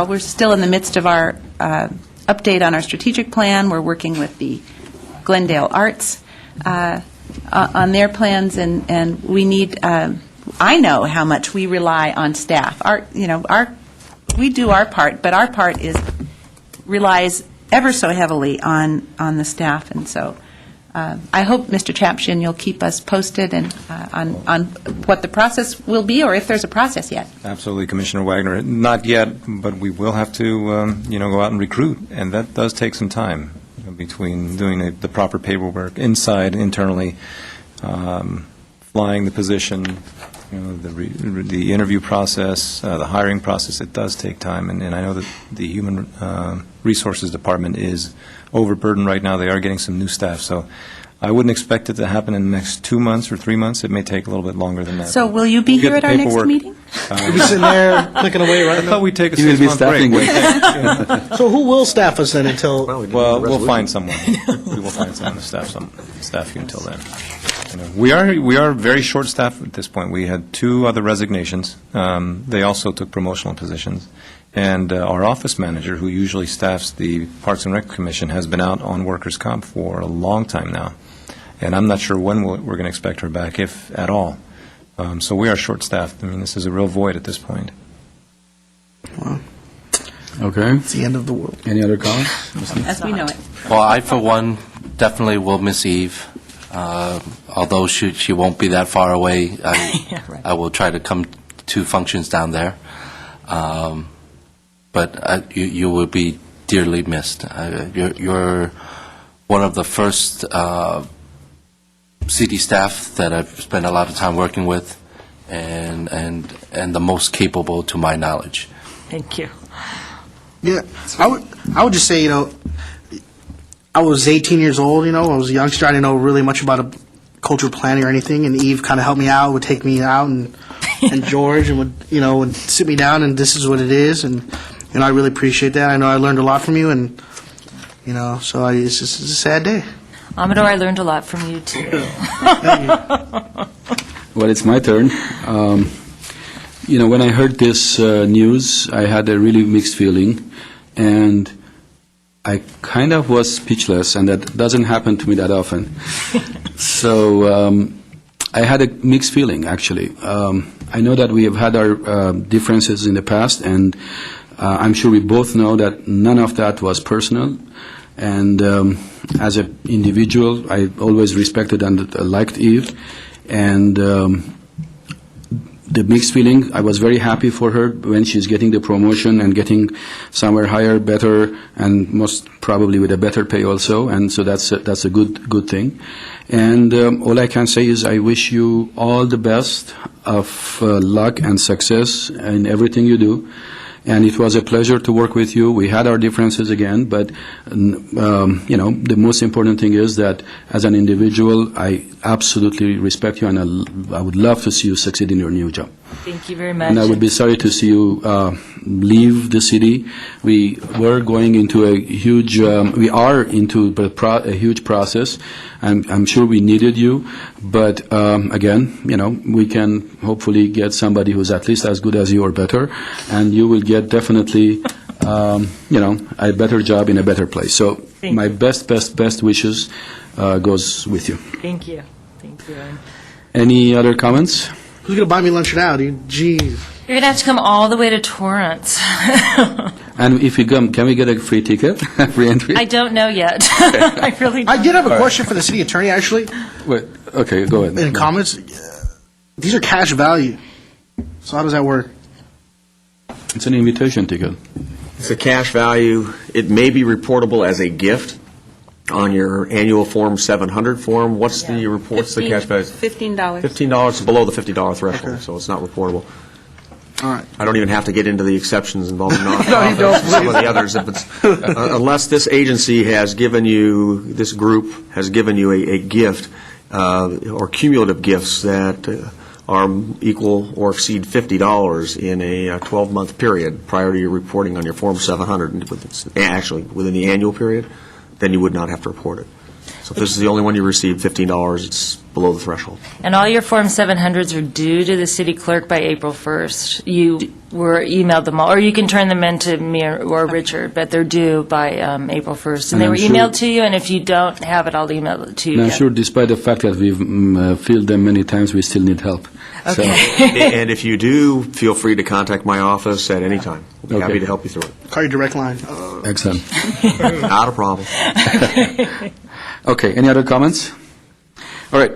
we're still in the midst of our update on our strategic plan. We're working with the Glendale Arts on their plans, and we need, I know how much we rely on staff. We do our part, but our part relies ever so heavily on the staff, and so I hope, Mr. Chapchian, you'll keep us posted and on what the process will be, or if there's a process yet. Absolutely, Commissioner Wagner. Not yet, but we will have to, go out and recruit, and that does take some time between doing the proper paperwork internally, flying the position, the interview process, the hiring process. It does take time, and I know that the Human Resources Department is overburdened right now. They are getting some new staff, so I wouldn't expect it to happen in the next 2 months or 3 months. It may take a little bit longer than that. So will you be We'll get here at the our next paperwork. meeting? You'll be sitting there clicking away, right? I thought we'd take a You will be 6-month break. staffing So who will staff us then until? Well, we'll find someone. We will find someone to staff you until then. You know, we are very short-staffed at this point. We had 2 other resignations. They also took promotional positions. And our office manager, who usually staffs the Parks and Rec Commission, has been out on workers' comp for a long time now. And I'm not sure when we're going to expect her back, if at all. So we are short-staffed. I mean, this is a real void at this point. Wow. Okay. It's the end of the world. Any other comments? As we know it. Well, I, for one, definitely will miss Eve. Although she won't be that far away, I will try to come to functions down there. But you will be dearly missed. You're one of the first city staff that I've spent a lot of time working with, and the most capable to my knowledge. Thank you. Yeah, I would just say, I was 18 years old, I was a youngster. I didn't know really much about cultural planning or anything, and Eve kind of helped me out, would take me out, and George, and would sit me down, and this is what it is, and I really appreciate that. I know I learned a lot from you, and, so it's just a sad day. Amador, I learned a lot from you, too. Well, it's my turn. When I heard this news, I had a really mixed feeling, and I kind of was speechless, and that doesn't happen to me that often. So I had a mixed feeling, actually. I know that we have had our differences in the past, and I'm sure we both know that none of that was personal. And as an individual, I always respected and liked Eve. And the mixed feeling, I was very happy for her when she's getting the promotion and getting somewhere higher, better, and most probably with a better pay also. And so that's a good thing. And all I can say is I wish you all the best of luck and success in everything you do. And it was a pleasure to work with you. We had our differences again, but the most important thing is that as an individual, I absolutely respect you, and I would love to see you succeed in your new job. Thank you very much. And I would be sorry to see you leave the city. We were going into we are into a huge process. I'm sure we needed you, but again, we can hopefully get somebody who's at least as good as you or better, and you will get definitely, a better job in a better place. So my best wishes goes with you. Thank you. Thank you. Any other comments? Who's going to buy me lunch now, dude? Jeez. You're going to have to come all the way to Torrance. And if you come, can we get a free ticket, free entry? I don't know yet. I really don't. I did have a question for the city attorney, actually. Wait, okay, go ahead. In comments, these are cash value. So how does that work? It's an invitation ticket. It's a cash value. It may be reportable as a gift on your annual Form 700 form. What's the report? What's the cash value? $15. $15 is below the $50 threshold, so it's not reportable. All right. I don't even have to get into the exceptions involving No, you don't, some of please. the others. If it's, unless this agency has given you, this group has given you a gift or cumulative gifts that are equal or exceed $50 in a 12-month period prior to your reporting on your Form 700, actually within the annual period, then you would not have to report it. So if this is the only one you received, $15, it's below the threshold. And all your Form 700s are due to the city clerk by April 1st. You were emailed them all, or you can turn them in to me or Richard, but they're due by April 1st. And they I'm were sure- emailed to you, and if you don't have it, I'll email it to you. And I'm again. sure despite the fact that we've filled them many times, we still need help. So, And if you do, feel free to contact my office at any time. We'll be Okay. happy to help you through it. Call your direct line. excellent. Not a problem. Okay, any other comments? All right,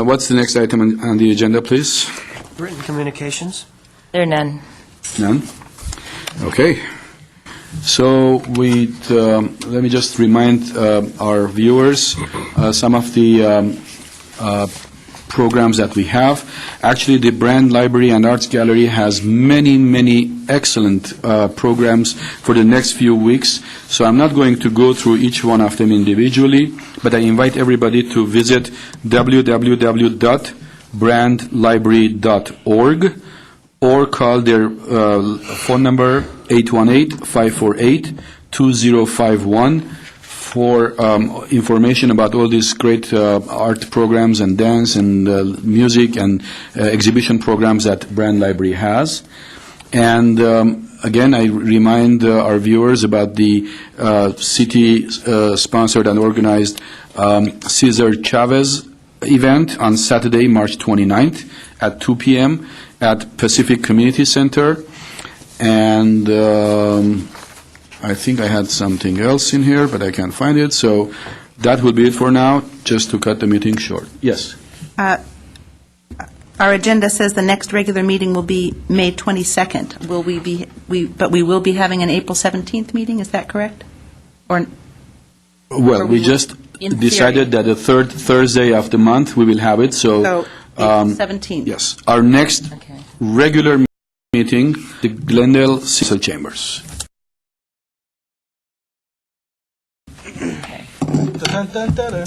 what's the next item on the agenda, please? Written communications? There are none. None? Okay. So let me just remind our viewers some of the programs that we have. Actually, the Brand Library and Arts Gallery has many, many excellent programs for the next few weeks. So I'm not going to go through each one of them individually, but I invite everybody to visit www.brandlibrary.org or call their phone number 818-548-2051 for information about all these great art programs and dance and music and exhibition programs that Brand Library has. And again, I remind our viewers about the city-sponsored and organized Cesar Chavez event on Saturday, March 29th at 2 p.m. at Pacific Community Center. And I think I had something else in here, but I can't find it. So that will be it for now, just to cut the meeting short. Yes? Our agenda says the next regular meeting will be May 22nd. Will we be, but we will be having an April 17th meeting, is that correct? Or Well, we just in decided that the third Thursday of the month, we will have it, So, April 17th. yes. Our next regular meeting, the Glendale Cecil Chambers. Dun, dun, dun, dun.